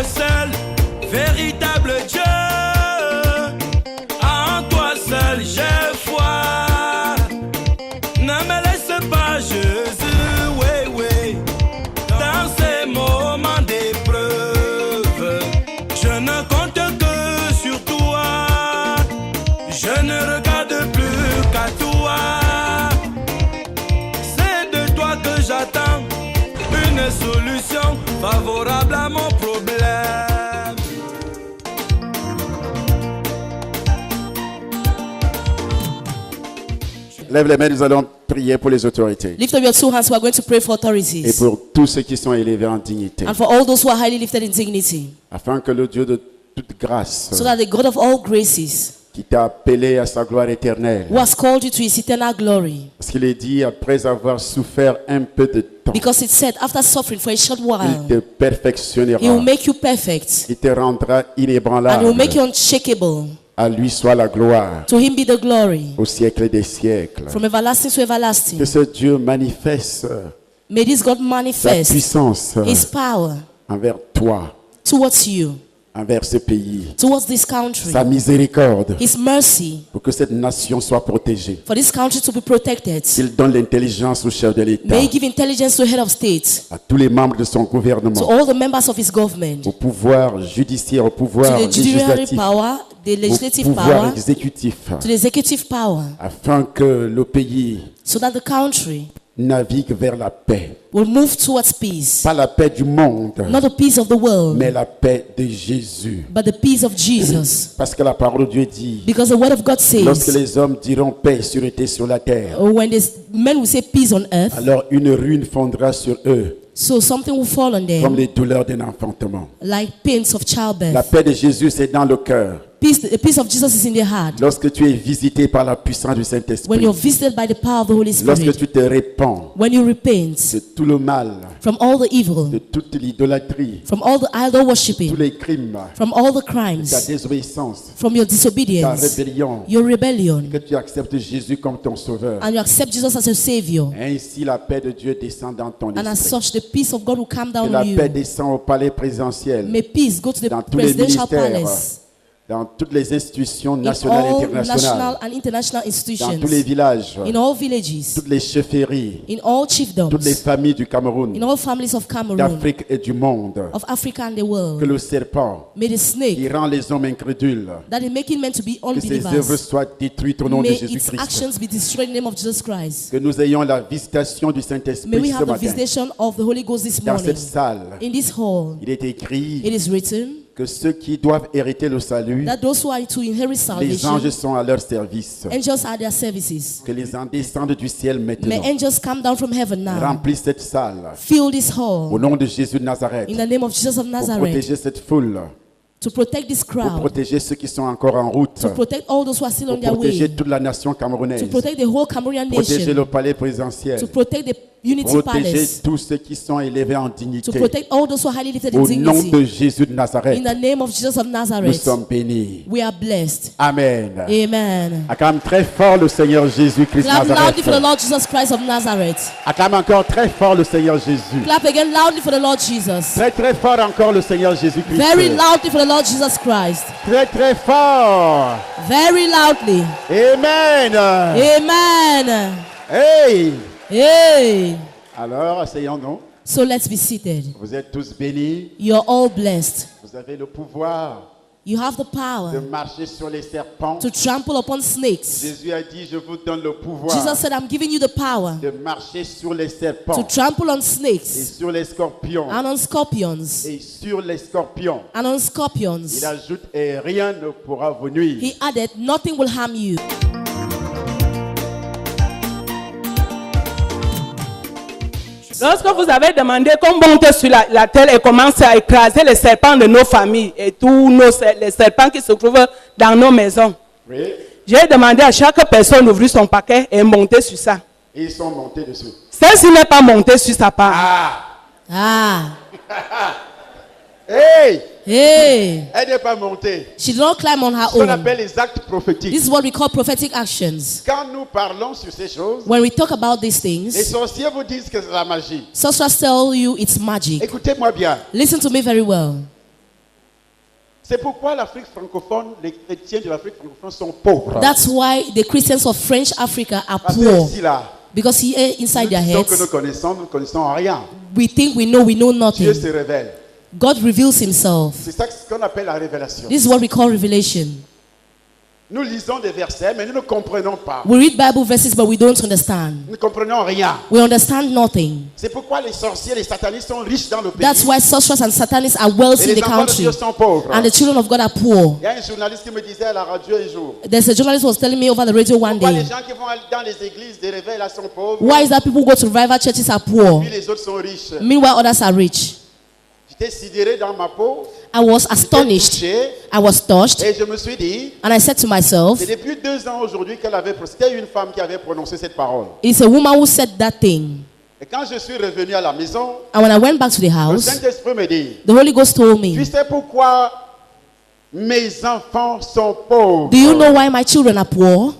le seul véritable Dieu. En toi seul j'ai foi. Ne me laisse pas, Jésus, oui, oui. Dans ces moments d'épreuve, je ne compte que sur toi. Je ne regarde plus qu'à toi. C'est de toi que j'attends une solution favorable à mon problème. Lève les mains, nous allons prier pour les autorités. Lift up your two hands. We are going to pray for authorities. Et pour tous ceux qui sont élevés en dignité. And for all those who are highly lifted in dignity. Afin que le Dieu de toute grâce, So that the God of all graces, qui t'a appelé à sa gloire éternelle, who has called you to his eternal glory. parce qu'il est dit, après avoir souffert un peu de temps, Because it said, after suffering for a short while, il te perfectionnera. he will make you perfect. Il te rendra And he will inébranlable. make you unshakable. À lui soit la gloire To him be the glory. au siècle des siècles. From everlasting to everlasting. Que ce Dieu manifeste May this God sa manifest puissance his power envers toi, towards you, envers ce pays. towards this country. Sa miséricorde His mercy pour que cette nation soit protégée. for this country to be protected. Qu'il donne l'intelligence au chef de l'État, May he give intelligence to head of state, à tous les membres de son to gouvernement, all the members of his government, au pouvoir judiciaire, au to pouvoir the judiciary législatif, power, the au legislative pouvoir power, exécutif, to the executive power, afin que le pays so that the country navigue vers la paix. will move towards peace. Pas la paix du monde, Not the peace of the world, mais la paix de Jésus. but the peace of Jesus. Parce que la parole de Dieu dit, Because the word of God lorsque says, les hommes diront paix et sûreté sur la terre, when men will say peace on earth, alors une ruine fondra sur eux, so something will fall on comme them, les douleurs d'un enfantement. like pains of La childbirth. paix de Jésus, c'est dans le cœur. The peace of Jesus is in the heart. Lorsque tu es visité par la puissance du When Saint-Esprit, you're visited by the power of the Holy lorsque Spirit, tu te répands when you repent de tout le mal, from all the de evil, toute l'idolâtrie, from all the idol tous worshipping, les crimes, from all the ta crimes, désobéissance, from your ta disobedience, rébellion, your rebellion, que tu acceptes Jésus comme ton sauveur. and you accept Jesus as your Savior. Ainsi la paix de Dieu descend dans ton And as esprit. such, the peace of God will come Que down la on paix you. descend au palais présidentiel, May peace go to the dans tous les presidential ministères, palace, dans toutes les institutions in nationales et all internationales, national and international dans tous les institutions, villages, in all villages, toutes les chefferies, in all toutes les chiefdoms, familles du Cameroun, in all families of Cameroon, d'Afrique et du monde. of Africa and the Que world. le serpent May the qui snake rend les hommes incrédules, that is making men to be que ses œuvres unbelievers, soient détruites au nom de may its Jésus-Christ. actions be destroyed in the name of Jesus Christ. Que nous ayons la visitation du May Saint-Esprit we ce have the matin. visitation of the Holy Ghost this Dans morning. cette salle, In this hall, il est écrit it is written que ceux qui doivent hériter le salut, that those who are to inherit les anges salvation, sont à leur service. angels are their services. Que les anges descendent du ciel May maintenant. angels come down from heaven now, Remplissent cette salle fill this au hall nom de Jésus de Nazareth. in the name of Jesus of Pour Nazareth, protéger cette foule, to protect this pour crowd, protéger ceux qui sont encore en route, to protect all those who are still pour on their protéger way, toute la nation camerounaise, to protect the whole Cameroonian protéger nation, le palais présidentiel, to protect the Unity protéger Palace, tous ceux qui sont élevés en to dignité. protect all those who are highly lifted in Au nom de dignity. Jésus de Nazareth, In the name of Jesus of nous Nazareth, sommes bénis. we are blessed. Amen. Amen. Acclame très fort le Seigneur Jésus-Christ Clap loudly for the Nazareth. Lord Jesus Christ of Nazareth. Acclame encore très fort le Seigneur Jésus. Clap again loudly for the Lord Jesus. Très très fort encore le Seigneur Jésus-Christ. Very loudly for the Lord Jesus Christ. Très très fort. Very loudly. Amen. Amen. Hey. Hey. Alors, asseyons-nous. So let's be seated. Vous êtes tous bénis. You're all blessed. Vous avez le pouvoir You have the de power marcher sur les serpents. to trample upon snakes. Jésus a dit, je vous donne le pouvoir Jesus said, I'm giving you the power de marcher sur les to serpents trample on et snakes sur les scorpions. and on scorpions. Et sur les scorpions. And on Il scorpions. ajoute, et rien ne pourra vous nuire. He added, nothing will harm you. Lorsque vous avez demandé qu'on monte sur la terre et commence à écraser les serpents de nos familles et tous les serpents qui se trouvent dans nos maisons, Oui. j'ai demandé à chaque personne d'ouvrir son paquet et monter sur ça. Et ils sont montés dessus. Celle-ci n'est pas montée sur sa part. Ah. Hey! Hey. Elle n'est pas montée. She did not climb on her Ce qu'on own. appelle les actes prophétiques. This is what we call prophetic actions. Quand nous parlons sur ces choses, When we talk about these les things, sorciers vous disent que c'est la magie. sorcerers tell you it's magic. Écoutez-moi bien. Listen to me very well. C'est pourquoi l'Afrique francophone, les chrétiens de l'Afrique francophone sont pauvres. That's why the Christians of French Africa are Parce que poor. ici, là, Because here inside their nous disons que heads, nous ne connaissons rien. we think we know Dieu nothing. se révèle. God reveals himself. C'est ça ce qu'on appelle la révélation. This is what we call revelation. Nous lisons des versets, mais nous ne comprenons pas. We read Bible verses, but we don't understand. Nous ne comprenons rien. We understand nothing. C'est pourquoi les sorciers, les satanistes sont riches dans le pays. That's why sorcerers and satanists are wealthy Et in les the enfants de country. Dieu sont pauvres. And the children of God are poor. Il y a un journaliste qui me disait à la radio un jour, There's a journalist who was telling me over the radio one pourquoi les day, gens qui vont aller dans les églises des réveils là sont pauvres, why is that people who go to revival churches are poor? puis les autres sont riches. Meanwhile, others are rich. J'étais sidéré dans ma peau, I was j'étais astonished. touché, I was touched. et je me suis dit, And I said to myself, c'est depuis 2 ans aujourd'hui qu'elle avait, c'était une femme qui avait prononcé cette parole. it's a woman who said that thing. Et quand je suis revenu à la maison, And when I went back to the le house, Saint-Esprit me dit, the Holy Ghost told tu me, sais pourquoi mes enfants sont pauvres? do you know why my children are poor?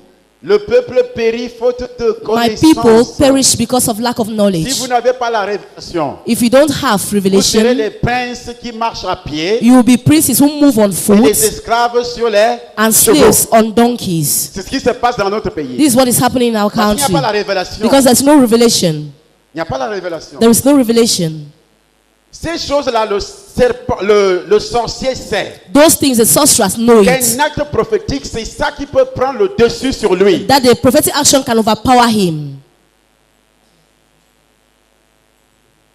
Le peuple périt faute de My people connaissance. perish because of lack of Si knowledge. vous n'avez pas la révélation, If you don't have vous serez revelation, les princes qui marchent à pied you will be princes who move on et foot les esclaves sur les and chevaux. slaves on donkeys. C'est ce qui se passe dans notre pays. This is what is happening in our Parce qu'il n'y a country. pas la révélation. Because there's no revelation. Il n'y a pas la révélation. There is no revelation. Ces choses-là, le sorcier sait Those things the sorcerers know qu'un it. acte prophétique, c'est ça qui peut prendre le dessus sur lui. That the prophetic action can overpower him.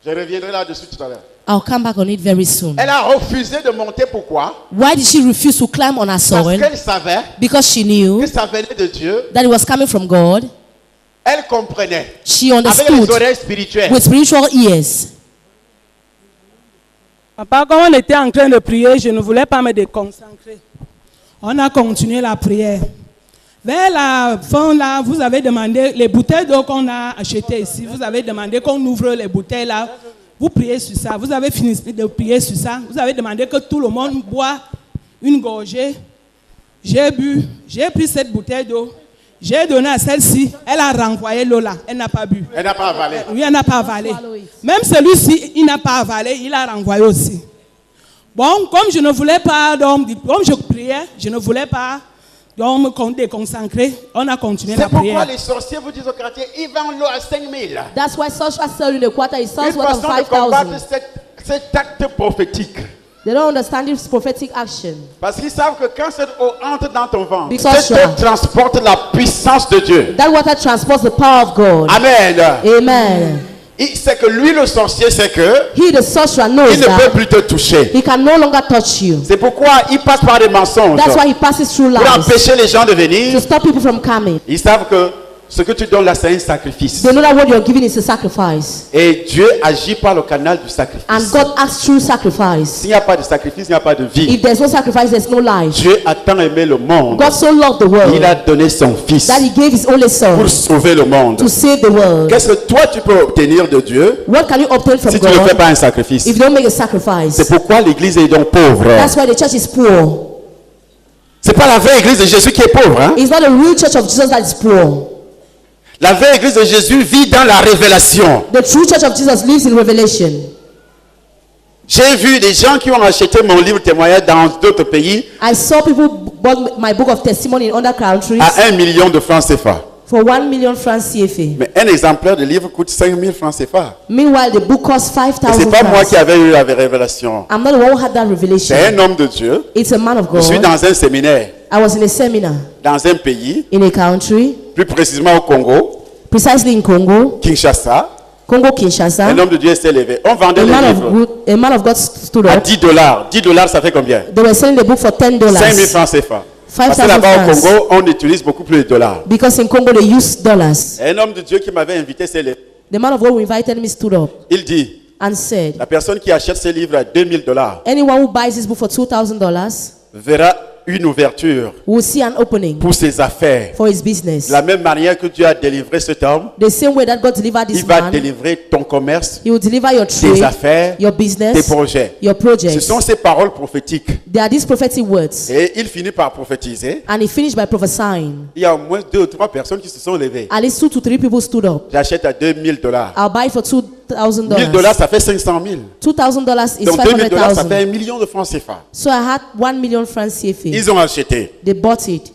Je reviendrai là-dessus tout à l'heure. I'll come back on it very soon. Elle a refusé de monter. Pourquoi? Why did she refuse to climb on her Parce soil? qu'elle savait Because she knew que ça venait de Dieu. that it was coming from God. Elle comprenait. She Avec les understood oreilles spirituelles. with spiritual ears. Papa, quand on était en train de prier, je ne voulais pas me déconcentrer. On a continué la prière. Vers la fin, là, vous avez demandé les bouteilles d'eau qu'on a achetées ici. Vous avez demandé qu'on ouvre les bouteilles là. Vous priez sur ça. Vous avez fini de prier sur ça. Vous avez demandé que tout le monde boit une gorgée. J'ai bu. J'ai pris cette bouteille d'eau. J'ai donné à celle-ci. Elle a renvoyé l'eau là. Elle n'a pas bu. Elle n'a pas avalé. Oui, elle n'a pas avalé. Même celui-ci, il n'a pas avalé, il a renvoyé aussi. Bon, comme je ne voulais pas, donc, comme je priais, je ne voulais pas donc, me déconcentrer. On a continué C'est la pourquoi prière. les sorciers vous disent au quartier, ils vendent l'eau à 5 000. That's why sorcerers sell in the quarter. It Une sells worth of façon de combattre 5,000. cet acte prophétique. They don't understand this prophetic action. Parce qu'ils savent que quand cette eau entre dans ton ventre, Because cette eau transporte la puissance de Dieu. That water transports the power of God. Amen. Amen. C'est que lui, le sorcier, c'est que He, the sorcerer, knows il ne peut that plus te toucher. he can no longer touch you. C'est pourquoi il passe par des mensonges That's why he passes through pour lies empêcher les gens de to venir. stop people from coming. Ils savent que ce que tu donnes là, c'est un sacrifice. They know that what you're giving is a sacrifice. Et Dieu agit par le canal du sacrifice. And God acts through sacrifice. S'il n'y a pas de sacrifice, il n'y a pas de vie. If there's no sacrifice, there's no life. Dieu a tant aimé le monde. God so loved the world Il a donné son fils that he gave his only son pour sauver le monde. to save the world. Qu'est-ce que toi tu peux obtenir de Dieu What can you obtain from si tu ne fais God pas un sacrifice? if you don't make a sacrifice? C'est pourquoi l'église est donc pauvre. That's why the church is poor. C'est pas la vraie église de Jésus qui est pauvre. Hein? It's not the real church of Jesus that is poor. La vraie église de Jésus vit dans la révélation. The true church of Jesus lives in revelation. J'ai vu des gens qui ont acheté mon livre témoignage dans d'autres pays I saw people bought my book of testimony in other countries à 1 million de francs CFA. for 1 million francs CFA. Mais un exemplaire de livre coûte 5 000 francs CFA. Meanwhile, the book costs Et 5,000 c'est pas moi francs. qui avais eu la révélation. I'm not the one who had that C'est revelation. un homme de Dieu. It's a man of Je suis God. dans un séminaire, I was in a seminar dans un pays, in a country, plus précisément au Congo, precisely in Congo, Kinshasa. Kinshasa. Un homme de Dieu s'est levé. On vendait A les man livres of God stood à up. 10 $. 10 $, ça fait combien? They were selling the book for $10. 5 000 francs CFA. Parce que 5,000 là-bas au francs. Congo, on utilise beaucoup plus de dollars. Because in Congo they use dollars. Un homme de Dieu qui m'avait invité s'est levé. The man of God who invited me stood up Il dit, and said, la personne qui achète ce livre à 2 000 $, anyone who buys this book for $2,000 verra une ouverture will see an opening pour ses affaires. for his business. De la même manière que Dieu a délivré cet homme, The same way that God delivered this il va man, délivrer ton commerce, he will deliver your tes trade, affaires, your tes business, projets. your Ce projects. sont ces paroles prophétiques. There are these prophetic words. Et il finit par prophétiser. And he finished by prophesying. Il y a au moins 2 ou 3 personnes qui se sont levées. At least 2 to 3 people stood up. J'achète à 2 000 $. I'll buy it for $1 000, ça fait 500 000. $2,000 is Donc $2 000, ça 500,000. fait 1 million de francs CFA. So I had 1 million francs CFA. Ils ont acheté. They bought it.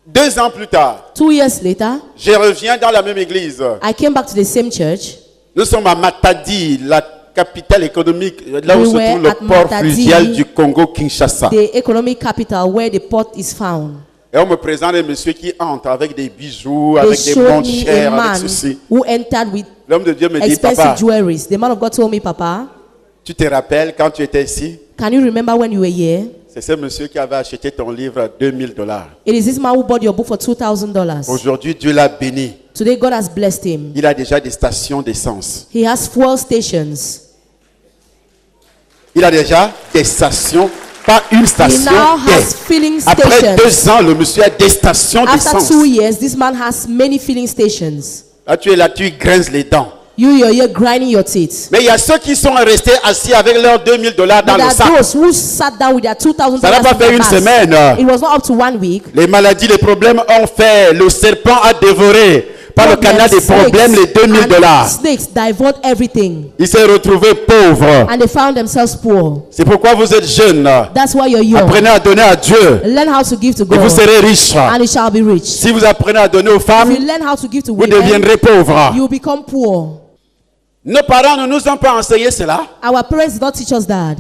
2 ans plus tard, 2 years later, je reviens dans la même église. I came back to the same church. Nous sommes à Matadi, la capitale économique, là où We se were trouve le at port Matadi, fluvial du Congo-Kinshasa. The economic capital where the port is found. Et on me présente un monsieur qui entre avec des bijoux, They avec des showed montres me a chères, avec man ceci. who entered with L'homme de Dieu me dit, expensive papa, jewelries. The man of God told me, Papa, tu te rappelles quand tu étais ici? can you remember when you were here? C'est ce monsieur qui avait acheté ton livre à $2 000. It is this man who bought your book for $2,000. Aujourd'hui, Dieu l'a béni. Today, God has blessed him. Il a déjà des stations d'essence. He has fuel stations. Il a déjà des stations, pas une He station. now has des. filling Après stations. 2 ans, le monsieur a des stations After d'essence. 2 years, this man has many filling stations. Là, tu es là, tu grinces les dents. You're here grinding your teeth. Mais il y a ceux qui sont restés assis avec leurs $2 000 dans But le there sac. are those who sat down with their $2,000 Ça n'a pas in fait their une bags. semaine. It was not up to 1 week. Les maladies, les problèmes ont fait. Le serpent a dévoré par le canal des problèmes les $2 000. and snakes devoured everything. Il s'est retrouvé pauvre. And they found themselves poor. C'est pourquoi vous êtes jeunes. That's why you're young. Apprenez à donner à Dieu Learn how to give to et God. vous serez riches. And it shall be rich. Si vous apprenez à donner aux femmes, If you learn how to give to vous women, deviendrez pauvres. you will become poor. Nos parents ne nous ont pas enseigné cela. Our parents did not teach us that.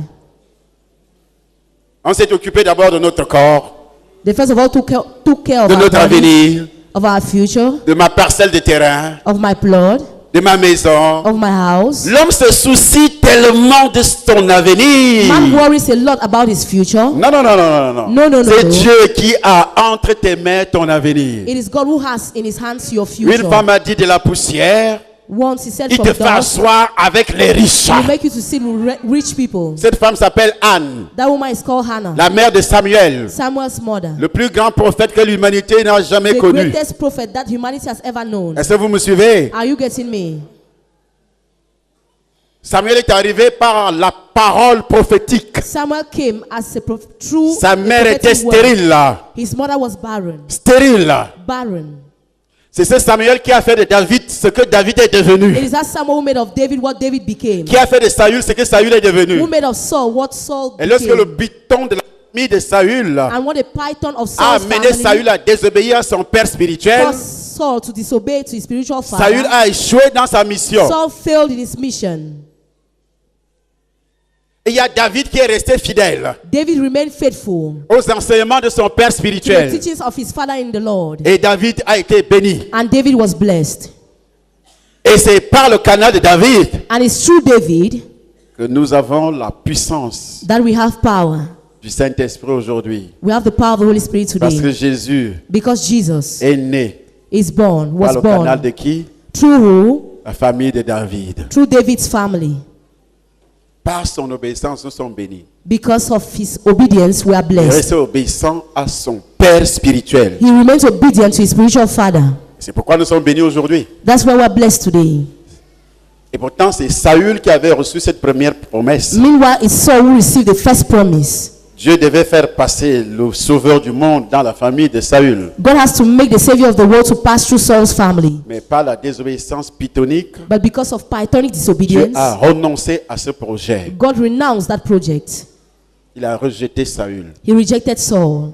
On s'est occupé d'abord de notre corps, They first of all took care of de our notre bodies, avenir, of our future, de ma parcelle de terrain, of my plot, de ma maison. of my house. L'homme se soucie tellement de son avenir. Man worries a lot about his future. Non, non, non, non, non, non. No, no, no, C'est no. Dieu qui a entre tes mains ton avenir. It is God who has in his hands your future. Une femme a dit de la poussière, Once he said il from te fait dust, asseoir avec les riches. he will make you to sit with rich people. Cette femme s'appelle Anne, That woman is called Hannah, la mère de Samuel, Samuel's mother. le plus grand prophète que l'humanité n'a jamais The connu. greatest prophet that humanity has ever known. Est-ce que vous me suivez? Are you getting me? Samuel est arrivé par la parole prophétique. Samuel came as a true Sa mère était prophetic word. stérile là. His mother was barren. Stérile là. Barren. C'est ce Samuel qui a fait de David ce que David est devenu. It is that Samuel who made of David what David became. Qui a fait de Saül ce que Saül est devenu. Who made of Saul what Saul Et lorsque le became. biton de la famille de Saül a And what a python of Saul's amené family Saül à désobéir à son père spirituel, caused Saul to disobey to his spiritual father. Saül a échoué dans sa mission. Saul failed in his mission. Et il y a David qui est resté fidèle David remained faithful aux enseignements de son père to the spirituel. teachings of his father in the Lord. Et David a été béni. And David was blessed. Et c'est par le canal de David And it's through David que nous avons la puissance that we have power. du Saint-Esprit aujourd'hui. We have the power of the Holy Spirit Parce que today. Jésus Because Jesus est né is born, par was le canal born de qui? through who? La famille de David. Through David's family. Par son obéissance, nous sommes bénis. Because of his obedience, we are Il blessed. reste obéissant à son Père spirituel. He remains obedient to his spiritual father. C'est pourquoi nous sommes bénis aujourd'hui. That's why we are blessed today. Et pourtant, c'est Saül qui avait reçu cette première promesse. Meanwhile, it's Saul who received the first promise. Dieu devait faire passer le sauveur du monde dans la famille de Saül. God has to make the savior of the world to pass through Saul's family. Mais par la désobéissance pythonique, But because of pythonic Dieu disobedience, a renoncé à ce projet. God renounced that project. Il a rejeté Saül. He rejected Saul.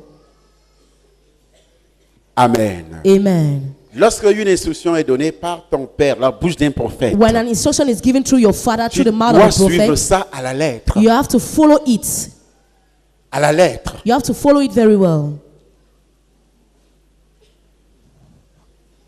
Amen. Amen. Lorsque une instruction est donnée par ton père, la bouche d'un prophète, When an instruction is given through your father, tu through the mouth dois of a suivre prophet, ça à la lettre. you have to follow it. À la lettre. You have to follow it very well.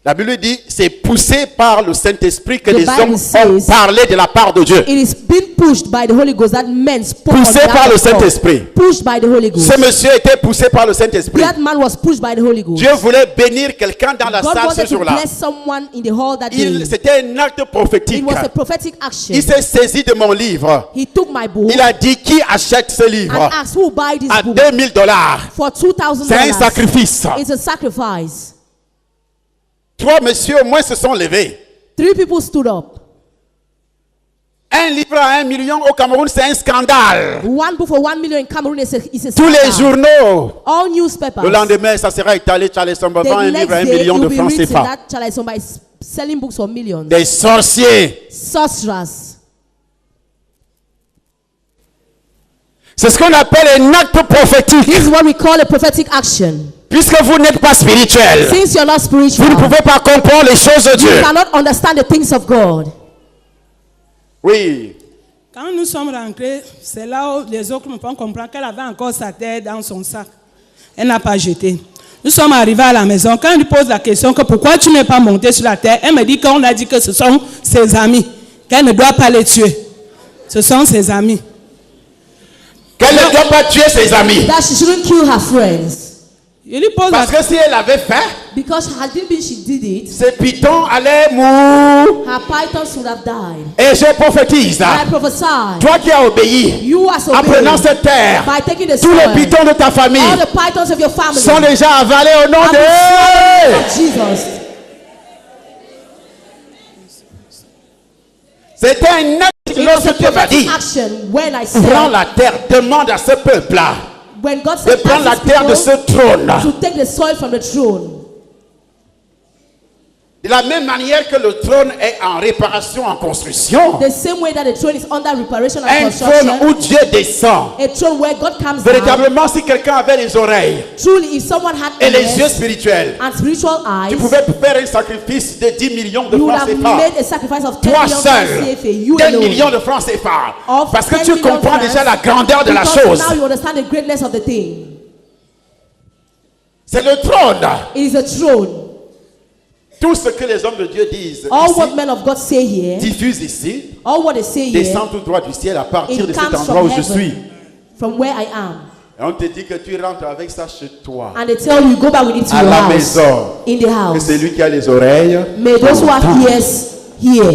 La Bible dit, c'est poussé par le Saint-Esprit que The les Bible hommes ont says- parlé de la part de Dieu. It is being pushed by the Holy Ghost that men spoke on Poussé behalf par le of God. Saint-Esprit. Pushed by the Holy Ghost. Ce monsieur était poussé par le Saint-Esprit. That man was pushed by the Holy Ghost. Dieu voulait bénir quelqu'un dans la God salle ce wanted to jour-là. bless someone in the hall that day. C'était un acte prophétique. It was a prophetic action. Il s'est saisi de mon livre. He took my book Il a dit, qui achète ce and livre asked who buy this à book $2000? for $2,000. C'est un sacrifice. It's a sacrifice. 3 messieurs au moins se sont levés. 3 people stood up. Un livre à 1 million au Cameroun, c'est un scandale. One book for 1 million in Cameroun is a Tous les scandal. journaux. All newspapers. Le lendemain, ça sera étalé. Charles Somba vend un The livre à 1 next day, million de you'll be francs reading CFA. that Charles Somba is selling books for millions. Des sorciers. Sorcerers. C'est ce qu'on appelle un acte prophétique. This is what we call a prophetic action. Puisque vous n'êtes pas spirituel, Since you're not spiritual, vous ne pouvez pas comprendre les choses de you Dieu. cannot understand the things of God. Oui. Quand nous sommes rentrés, c'est là où les autres me font comprendre qu'elle avait encore sa tête dans son sac. Elle n'a pas jeté. Nous sommes arrivés à la maison. Quand elle lui pose la question que pourquoi tu n'es pas monté sur la terre, elle me dit qu'on a dit que ce sont ses amis, qu'elle ne doit pas les tuer. Ce sont ses amis. Qu'elle ne doit pas tuer ses amis. That she shouldn't kill her friends. Je lui pose Parce que si elle avait fait, Because had it been she did it, ces pitons allaient mourir. her pythons would have died. Et je prophétise. And I prophesy, Toi qui as obéi, you as en prenant obeyed cette terre, by taking the tous les sword, pitons de ta famille all the pythons of your family sont déjà avalés au nom have de been slaughtered in the name of Jesus. C'était un acte. It was a Lorsque Dieu m'a dit, prophetic action when I prends said, la terre, demande à ce peuple-là when God de said, prendre la ask terre de people ce trône. to take the soil from the throne. De la même manière que le trône est en réparation, en construction, The same way that the throne is under reparation and un trône construction, où Dieu descend. a throne where God comes down. Véritablement, si quelqu'un avait les oreilles Truly, if someone had et les yeux ears spirituels, and spiritual tu eyes, pouvais faire un sacrifice de 10 millions de you would francs have CFA. made a sacrifice of 10 Toi million seul, CFA, you 10 alone. millions de francs CFA. Of Parce que 10 tu million comprends francs, déjà la grandeur de la because chose. now you understand the greatness of the thing. C'est le trône. It is a throne. Tout ce que les hommes de Dieu disent All ici, what men of God say here, diffusent ici, all what they say here, descend tout droit du ciel à partir de it cet comes endroit from où je heaven, suis. from where I am. Et on te dit que tu rentres avec ça chez toi. And they tell you, go back with it to À your la house, maison. in the Que house. c'est lui qui a les oreilles. May those who have entendent. ears hear.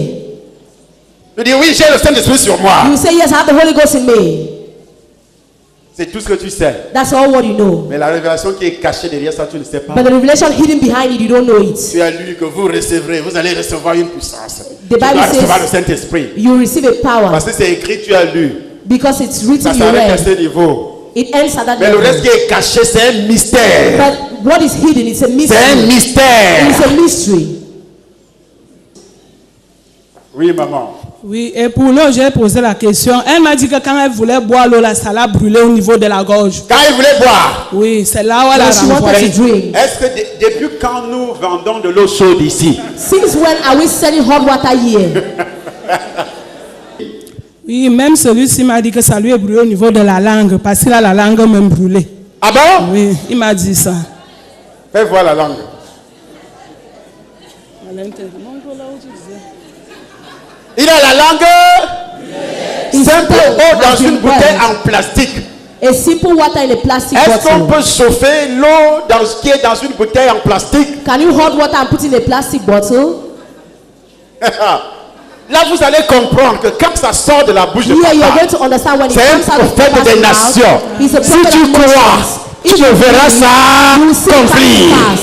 Tu dis oui, j'ai le Saint-Esprit sur moi. You say, yes, I have the Holy Ghost in me. C'est tout ce que tu sais. That's all what you know. Mais la révélation qui est cachée derrière ça, tu ne sais pas. But the revelation hidden behind it, you don't know it. Tu as lu que vous recevrez, vous allez recevoir une puissance. Tu Bible vas says- recevoir le Saint-Esprit. You receive a power Parce que c'est écrit, tu as lu. because it's Ça written, you s'arrête à read. ce niveau. It ends at that Mais le reste qui level. est caché, c'est un mystère. But what is hidden is a C'est un mystery. mystère. It's a mystery. Oui, maman. Oui, et pour l'eau, j'ai posé la question. Elle m'a dit que quand elle voulait boire l'eau, là, ça l'a brûlé au niveau de la gorge. Quand il voulait boire, Oui, c'est là où elle a When she wanted renvoyé. to drink. est-ce que depuis quand nous vendons de l'eau chaude ici? Since when are we selling hot water here? Oui, même celui-ci m'a dit que ça lui est brûlé au niveau de la langue, parce qu'il a la langue même brûlée. Ah bon? Oui, il m'a dit ça. Fais voir la langue. Il a la langue simple eau dans une bouteille en plastique. A simple water in a plastic Est-ce qu'on bottle. peut chauffer l'eau dans ce qui est dans une bouteille en plastique? Can you hot water and put in a plastic bottle? Là, vous allez comprendre que quand ça sort de la bouche de Here you're papa, going to understand when it c'est un comes out of prophète papa's des mouth. nations. He's a Si prophet tu of crois, nations. tu le verras ça You will see it come accompli. to pass.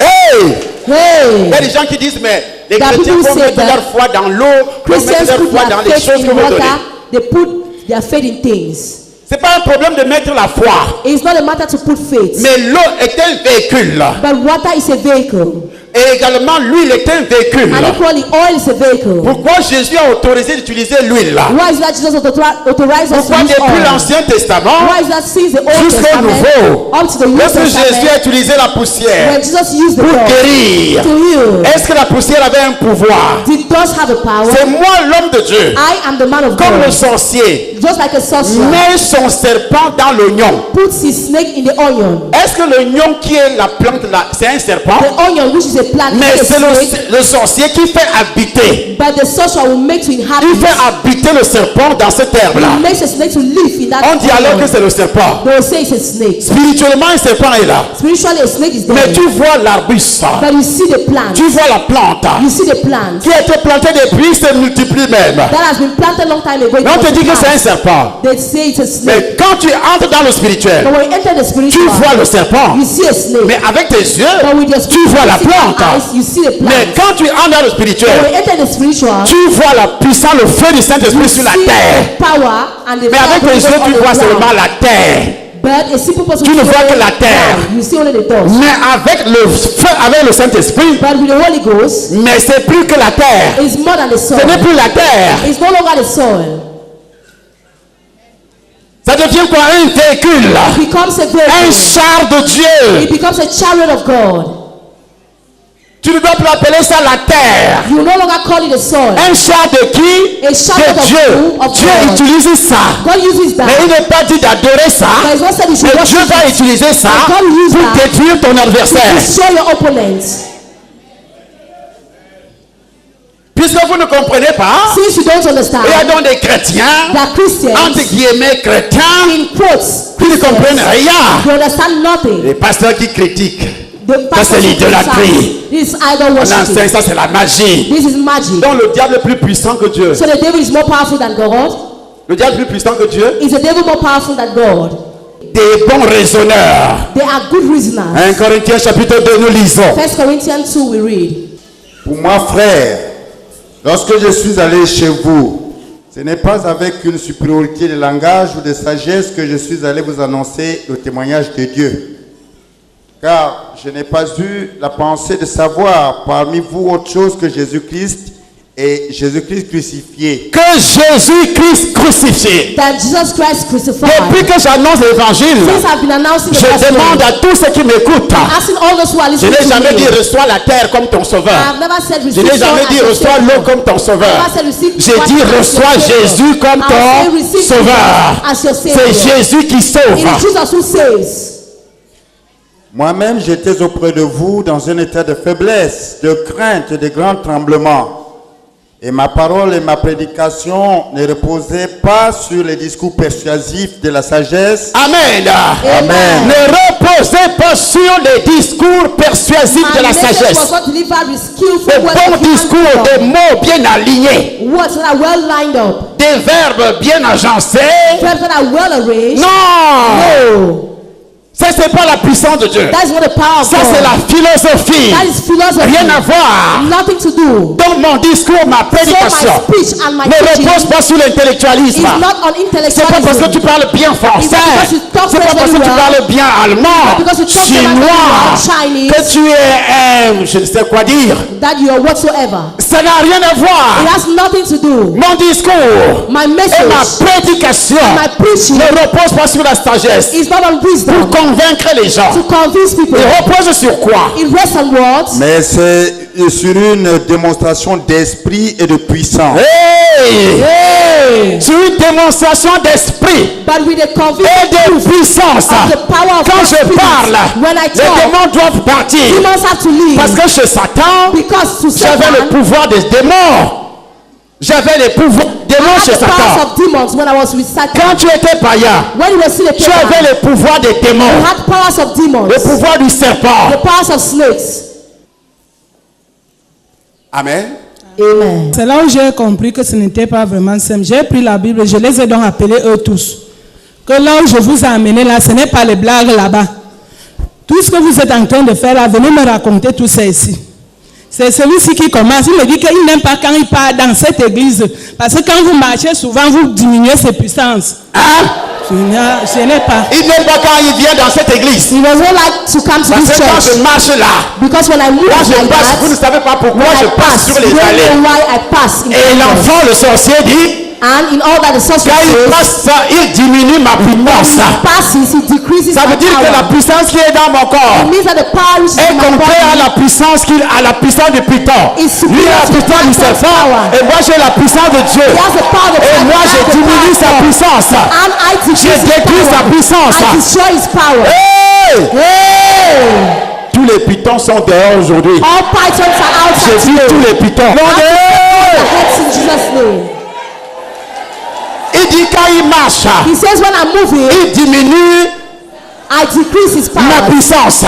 Hey! Il y Hey, a des gens qui disent, mais les That chrétiens people vont say mettre that leur foi dans l'eau, vont mettre Christians leur put foi dans their les faith choses que in vous donnez. water. They put their faith in things. C'est pas un problème de mettre la foi, It's not a matter to put faith, mais l'eau est un véhicule. but water is a vehicle. Et également, l'huile est un véhicule. And equally, oil is a vehicle. Pourquoi Jésus a autorisé d'utiliser l'huile là? Why is that Jesus authorized us to Pourquoi use depuis oil? l'Ancien Testament Why is that since the Old jusqu'au Testament Nouveau, up to the New lorsque Jésus a Testament, utilisé la poussière when Jesus used the pour dust guérir, to heal, est-ce que la poussière avait un pouvoir? did dust have a power? C'est moi l'homme de Dieu, I am the man of comme le God. sorcier, Just like a sorcerer met son serpent dans l'oignon. puts his snake in the onion. Est-ce que l'oignon qui est la plante là, c'est un serpent? The onion, which is a plant, Mais is a c'est snake, le sorcier qui fait habiter. but the sorcerer will make to inhabit. Il fait habiter le serpent dans cette He herbe-là. makes a snake to live in that On dit alors que onion. c'est le serpent. They will say it's a snake. Spirituellement, un serpent est là. Spiritually, a snake is Mais there. tu vois l'arbuste, But you see the plant. tu vois la plante You see the plant qui a été plantée depuis, se multiplie même. that has been planted a long time ago. Mais on te dit que c'est un serpent. They say it's a snake. Mais quand tu entres dans le But spirituel, when you enter the tu spiritual, vois le serpent. you see a snake. Mais avec tes yeux, But with your tu vois la spiritual plante. eyes, you see the plant. Mais quand tu entres dans le But spirituel, when you enter the spiritual, tu vois la puissance, le feu du Saint-Esprit sur la see terre. the power and the Mais avec fire tes of yeux, God tu on the vois ground. seulement la terre. But a simple person Tu ne will vois see que la only terre. ground. You see only the dust. Mais avec le feu, avec le Saint-Esprit, But with the Holy Ghost, mais c'est plus que la terre. it's more than the Ce n'est soil. plus la terre. It's no longer the soil. Ça devient quoi? Un véhicule. It becomes a Un vehicle. char de Dieu. It becomes a chariot of God. Tu ne dois plus appeler ça la terre. You no longer call it a soil. Un char de qui? A chariot De of Dieu. who? Of Dieu God. utilise ça. God uses Mais that. il n'est pas dit d'adorer ça. But it's not said you should Mais worship Dieu va it. utiliser ça And God use pour that détruire ton adversaire. to show your opponents. Puisque vous ne comprenez pas, Since you don't understand, il y a donc des chrétiens, that Christians, entre guillemets chrétiens, in quotes, qui ne comprennent rien. they understand nothing. Les pasteurs qui critiquent. The Ça, pastor c'est l'idolâtrie. criticize. This is idol On enseigne worship. ça, c'est la magie. This is magic. Donc le diable est plus puissant que Dieu. So the devil is more powerful than God. Le diable est plus puissant que Dieu. Is the devil more powerful than God? Des bons raisonneurs. They are good reasoners. 1 Corinthiens chapitre 2, nous lisons. 1 Corinthians 2 we read. Pour moi, frère, lorsque je suis allé chez vous, ce n'est pas avec une supériorité de langage ou de sagesse que je suis allé vous annoncer le témoignage de Dieu. Car je n'ai pas eu la pensée de savoir parmi vous autre chose que Jésus-Christ et Jésus-Christ crucifié. Que Jésus-Christ crucifié. That Jesus Christ crucified. Depuis que j'annonce l'évangile, Since I've been announcing the je gospel, demande à tous ceux qui m'écoutent. asking all those who are Je listening n'ai to jamais me. dit reçois la terre comme ton sauveur. I've never said Je receive n'ai jamais soil dit as your reçois savior. l'eau comme ton sauveur. I never said receive J'ai water dit as your reçois savior. Jésus comme I ton say receive sauveur. Jesus as your C'est savior. Jésus qui It sauve. is Jesus who saves. Moi-même, j'étais auprès de vous dans un état de faiblesse, de crainte et de grands tremblements. Et ma parole et ma prédication ne reposaient pas sur les discours persuasifs de la sagesse. Amen. Amen. Ne reposez pas sur les discours persuasifs de My la message was sagesse. not delivered with Des skillful words bons of human discours, des wisdom. mots bien alignés, Words that are well lined up. des verbes bien agencés. Verbs that are well arranged. Non, No. ça c'est pas la puissance de Dieu. That is not the power of Ça c'est God. la philosophie. That is philosophy. Rien à voir. Nothing to do. Donc mon discours, ma So my prédication speech and my ne teaching repose pas sur l'intellectualisme. is not on C'est pas parce que tu intellectualism. parles bien français. It's not because you talk C'est pas parce que very tu well. parles bien allemand, It's not because you talk chinois, very well, que Chinese. tu es, je ne sais quoi dire. That you are whatsoever. Ça n'a rien à It voir. has nothing to do. Mon discours My et ma message, prédication my preaching ne repose pas sur la sagesse is not on pour wisdom convaincre les gens. to convince people. Il repose sur quoi? It rests on words. Mais c'est sur une démonstration d'esprit et de puissance. Hey! Sur une démonstration d'esprit But with a et conviction de puissance. of the power of Quand God's je Spirit. parle, When I les talk, démons doivent partir. demons have to leave. Parce que chez Satan, Because to j'avais le Satan, pouvoir des démons. J'avais les pouvoirs des I démons had chez the powers Satan. of demons when I was with Satan. Quand tu étais païen, When you were still a tu avais pagan, les pouvoirs des you démons. had powers of demons. Le pouvoir du serpent. The powers of snakes. Amen. Amen. C'est là où j'ai compris que ce n'était pas vraiment simple. J'ai pris la Bible, je les ai donc appelés eux tous. Que là où je vous ai amené là, ce n'est pas les blagues là-bas. Tout ce que vous êtes en train de faire là, venez me raconter tout ça ici. C'est celui-ci qui commence. Il me dit qu'il n'aime pas quand il part dans cette église. Parce que quand vous marchez, souvent vous diminuez ses puissances. Hein? Ce n'est pas. Il n'aime pas quand il vient dans cette église. He does not like to come to Parce this que quand church. je marche là, Because when I move moi je like passe, vous ne that, savez pas pourquoi when je I passe pass, sur you les don't allées. know why I pass in Et front of. l'enfant, le sorcier dit, And in all that the sorcerer quand il says, passe ça, il diminue ma puissance. passes, he decreases Ça my veut dire que la power. puissance qui est dans mon corps It means that the power which is est in my comparée à body la puissance du python. is Lui a la superior to the puissance du python's serpent power. et moi j'ai la puissance de Dieu. He has the power of Et moi je diminue sa puissance. And I Je decrease his détruis sa power. puissance. I destroy his power. Hey! Hey! Tous les pythons sont dehors aujourd'hui. All pythons are J'ai outside dit today. tous les pythons. I Hey! the heads in Jesus' name. Il dit quand il marche, He says when I'm moving, il diminue I decrease his ma power. puissance.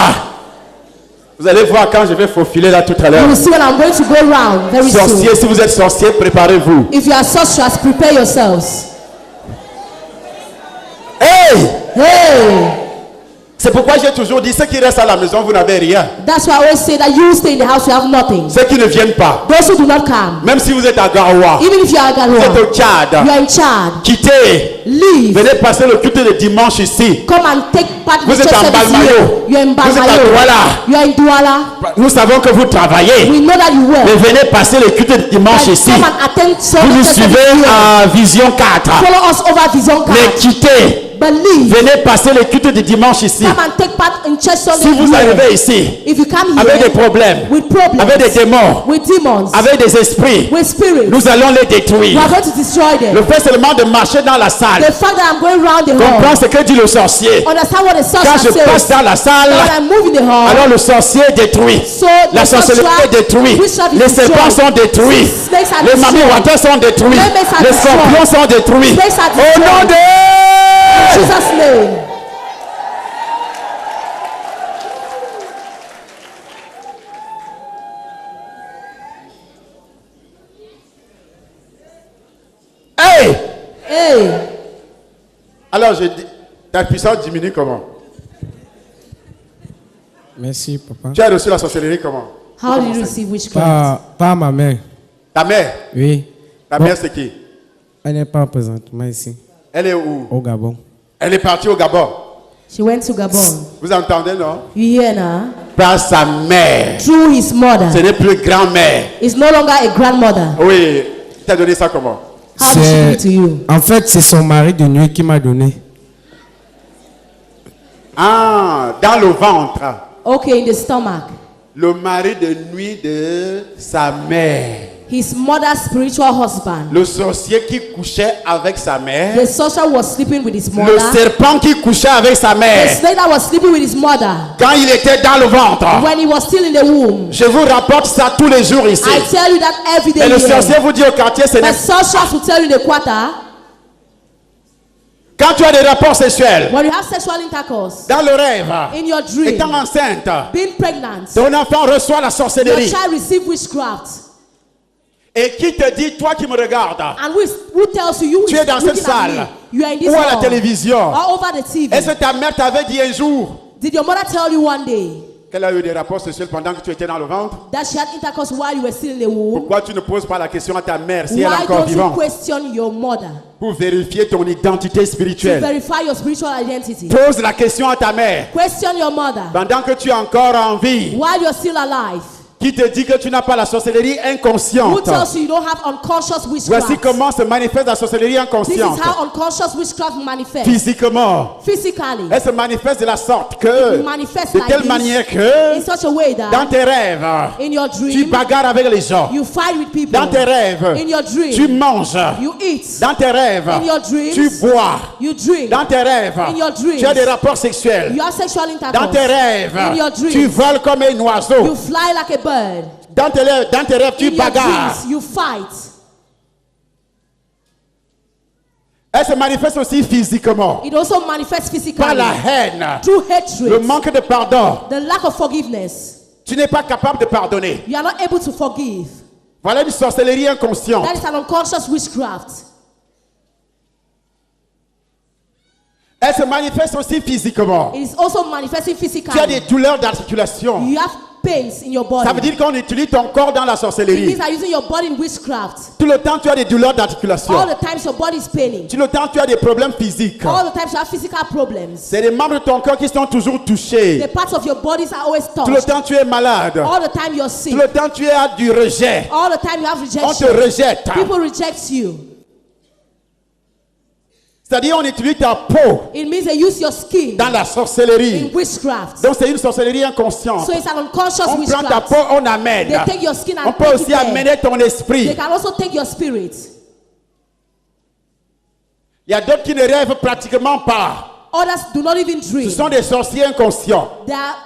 Vous allez voir quand je vais faufiler là tout à You l'heure. will see when I'm going to go round very soon. Sorcier, si vous êtes sorcier, préparez-vous. If you are sorcerers, prepare yourselves. Hey! Hey! C'est pourquoi j'ai toujours dit, ceux qui restent à la maison, vous n'avez rien. That's why I always say that you stay in the house, you have nothing. Ceux qui ne viennent pas, Those who do not come, même si vous êtes à Garoua, even if you are vous êtes Garoua, au Tchad, you are in Chad, quittez, leave. venez passer le culte de dimanche ici. Come and take part in Vous the êtes church en service Balmayo. here. You are in Vous êtes à Balmayo. Douala. You are in Douala. Nous savons que vous travaillez, We know that you mais work. venez passer le culte de dimanche But ici. come and attend Vous nous church service suivez here. à Vision 4. Follow us over Vision Mais Card. quittez, But leave. venez passer le culte de dimanche ici. Come and take part in church service Si vous here. arrivez ici If you come avec des here problèmes, with problems, avec des démons, with demons, avec des esprits, with spirits, nous allons les we détruire. are going to destroy them. Le fait seulement de marcher dans la salle, The fact that I'm going around the comprends hall, ce que dit le sorcier. understand what the Quand je sorcerer passe says. dans la salle, When I move in the hall, alors le sorcier est détruit. so La the sorcellerie est détruite. witchcraft is Les serpents destroyed. sont détruits. Snakes are Les destroyed. mamiwaters sont détruits. Snakes are Les destroyed. scorpions sont détruits. Snakes are Au nom destroyed. In de... Jesus' name. Hey! Hey, Alors je dis, ta puissance diminue comment? Merci, papa. Tu as reçu la sorcellerie comment? how do you receive witchcraft? Par ma mère. Ta mère? Oui. Ta Bon, mère c'est qui? elle n'est pas présentement ici, Elle est où? au Gabon. Elle est partie au Gabon. She went to Gabon. Vous entendez, non? You hear now? Par sa mère. Through his mother. Ce n'est plus grand-mère. It's no longer a grandmother. Oui. Il t'a donné ça comment? How did she give it to you? En fait, c'est son mari de nuit qui m'a donné. Ah, dans le ventre. Okay, in the stomach. Le mari de nuit de sa mère. His mother's spiritual husband. Le sorcier qui couchait avec sa mère. The sorcerer was sleeping with his Le mother. serpent qui couchait avec sa The mère. snake that was sleeping with his mother. Quand il était dans le ventre. When he was still in the womb. Je vous rapporte ça tous les jours ici. I tell you that every day. Et le here. sorcier vous dit au quartier, ce The n'est sorcerers will tell you in the quarter. quand tu as des rapports sexuels, When you have sexual intercourse. dans le rêve, In your dream. étant enceinte, Being pregnant. ton enfant reçoit la Your sorcellerie. child receive witchcraft. Et qui te dit, toi qui me regardes, And who tells you, you tu es dans cette looking at me? salle You are in this ou à la hall. télévision. Or over the TV. Est-ce que ta mère t'avait dit un jour Did your mother tell you one day qu'elle a eu des rapports sexuels pendant que tu étais dans le ventre? that she had intercourse while you were still in the womb? Pourquoi tu ne poses pas la question à ta mère si elle est Why encore don't you vivante question your mother pour vérifier ton identité to spirituelle? verify your spiritual identity? Pose la question à ta mère Question your mother pendant que tu es encore en vie. while you're still alive. Qui te dit que tu n'as pas la sorcellerie Who inconsciente? tells you you don't have unconscious Voici witchcraft? comment se manifeste la sorcellerie This inconsciente. is how unconscious witchcraft manifests. Physiquement, Physically, elle se manifeste de la sorte que, it manifests de like telle this, manière que, in such a way dans that tes rêves, in your tu dream bagarres avec les gens. you fight with people. Dans tes rêves, In your dream, tu manges. you eat. Dans tes rêves, In your dreams, tu bois. You drink. Dans tes rêves, In your dreams, tu as des rapports sexuels. You have sexual Dans intercourse. tes rêves, In your dreams, tu voles comme un you oiseau. fly like a bird. Dans tes rêves, tu In your bagarres. dreams, you fight. Elle se manifeste aussi physiquement. It also manifests physically Par la haine, through le hatred, manque de pardon. the lack of forgiveness. Tu n'es pas capable de pardonner. You are not able to forgive. Voilà une sorcellerie inconsciente. That is an unconscious witchcraft. Elle se manifeste aussi physiquement. It is also manifesting Tu as physically. des douleurs d'articulation. You have pains in your body. Ça veut dire qu'on utilise ton corps dans la It sorcellerie. means that using your body in witchcraft. Tout le temps, tu as des douleurs d'articulation. All the times your body is paining. Tout le temps, tu as des problèmes physiques. All the times you have physical problems. C'est les membres de ton corps qui sont toujours touchés. The parts of your bodies are always Tout le touched. temps, tu es malade. All the time you're sick. Tout le temps, tu as du rejet. All the time you have On te rejection. rejette. People reject you. C'est-à-dire, on utilise ta peau It means they use your skin dans la in sorcellerie. witchcraft. Donc, c'est une sorcellerie inconsciente. So it's an unconscious On prend ta witchcraft. peau, on amène. They take your skin and On peut take aussi it there. amener ton They esprit. can also take your spirit. Il y a d'autres qui ne rêvent pratiquement pas. Others do not even dream. Ce sont des sorciers inconscients They are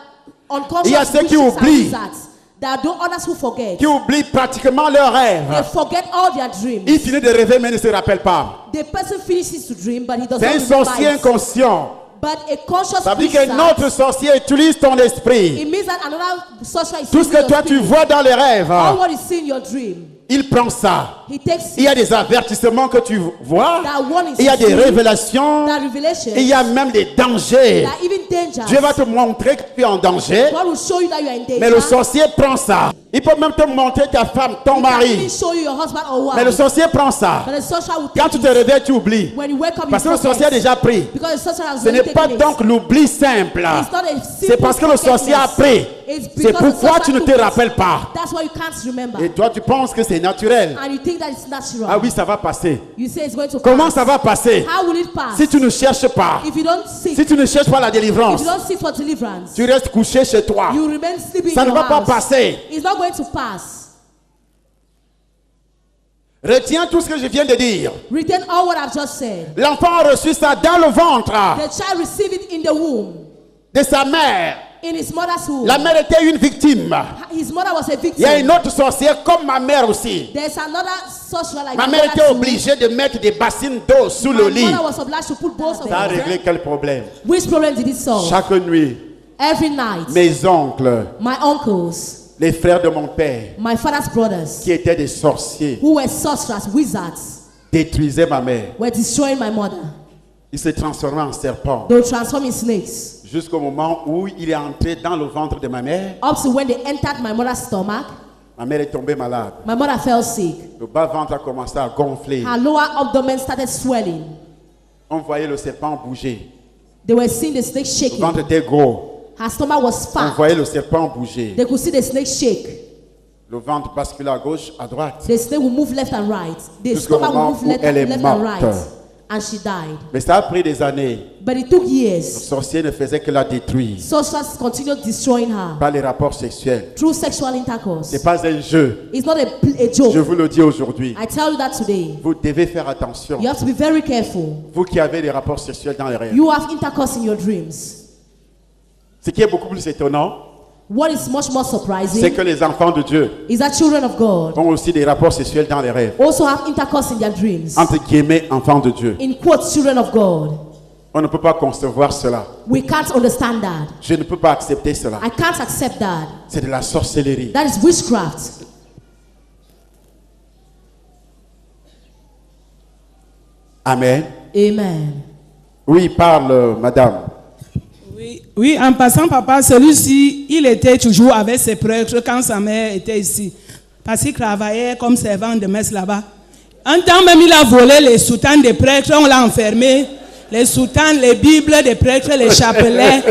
Il y a unconscious ceux qui witches and oublient. wizards. There are others who forget. qui oublient pratiquement leurs They rêves. forget all their dreams. Il finit de rêver mais ne se rappelle pas. The person finishes to dream, but he does C'est un not sorcier remember it. inconscient. But a conscious Ça veut dire wizard, qu'un autre sorcier utilise ton esprit. it means that another sorcerer is Tout ce using que your toi tu spirit. vois dans les rêves, All what is seen in your dream, il prend ça. He takes Il y a des avertissements que tu vois. that warning. Il y a des révélations. That revelation. Il y a même des dangers. That even dangers. Dieu va te montrer que tu es en danger. God will show you that you are in danger. Mais le sorcier prend ça. Il peut même te montrer ta femme, ton He can mari. even show you your husband or wife. Mais le sorcier prend ça. But the sorcerer will Quand take tu it. te réveilles, tu oublies. When you wake up, Parce que you le sorcier a forget. déjà pris. Because the sorcerer has Ce n'est already pas taken donc it. l'oubli simple. It's not a simple C'est parce que le sorcier a pris. It's C'est because the pourquoi tu ne sorcerer te took it. rappelles pas. That's why you can't remember. Et toi, tu penses que c'est naturel. And you think that it's natural. Ah oui, ça va passer. You say it's going to Comment pass. ça va passer? How will it pass? Si tu ne cherches pas, If you don't seek, si tu ne cherches pas la if délivrance, you don't seek for deliverance, tu restes couché chez toi. you remain sleeping Ça in ne your va pas house. passer. It's not going to pass. Retiens tout ce que je viens de dire. Retain all what I've just said. L'enfant a reçu ça dans le ventre The child received it in the womb, de sa mère. in his mother's womb. La mère était une victime. His mother was a Il y victim. a une autre sorcière comme ma mère aussi. There's another sorcerer like Ma my mère mother était too. obligée de mettre des bassines d'eau sous le My lit. mother was obliged to put bowls of Ça a water. réglé quel problème? Which problem did it solve? Chaque nuit, Every night, mes oncles, my uncles, les frères de mon père, my father's brothers, qui étaient des sorciers, who were sorcerers, wizards, détruisaient ma mère. were destroying my mother. Ils se transformaient en serpents. They were transforming snakes. Jusqu'au moment où il est entré dans le ventre de ma mère, Up to when they entered my mother's stomach, ma mère est tombée malade. my mother fell sick. Le bas-ventre a commencé à gonfler. Her lower abdomen started swelling. On voyait le serpent bouger. They were seeing the snake Le shaking. ventre était gros. Her stomach was On fat. voyait le serpent bouger. They could see the snake shake. Le ventre basculait à gauche, à droite. The snake will move left and right. The Jusqu'au stomach will moment move où left, elle est left and right. morte. And she died. Mais ça a pris des années. But it took Le years. sorcier ne faisait que la détruire Sorcerers continued destroying her par les rapports sexuels. through sexual intercourse. Ce n'est pas un jeu. It's not a Je joke. vous le dis aujourd'hui. I tell you that today. Vous devez faire attention. You have to be very careful. Vous qui avez des rapports sexuels dans les rêves. You have intercourse in your dreams. Ce qui est beaucoup plus étonnant, What is much more c'est surprising que les enfants de Dieu is that children of God ont aussi des rapports sexuels dans les rêves. also have intercourse in their dreams. Entre guillemets, enfants de Dieu. In quotes, children of God. On ne peut pas concevoir cela. We can't understand that. Je ne peux pas accepter cela. I can't accept that. C'est de la sorcellerie. That is witchcraft. Amen. Amen. Oui, parle, madame. Oui, oui, en passant, papa, celui-ci, il était toujours avec ses prêtres quand sa mère était ici. Parce qu'il travaillait comme servant de messe là-bas. Un temps même, il a volé les soutanes des prêtres, on l'a enfermé. Les soutanes, les bibles des prêtres, les chapelets.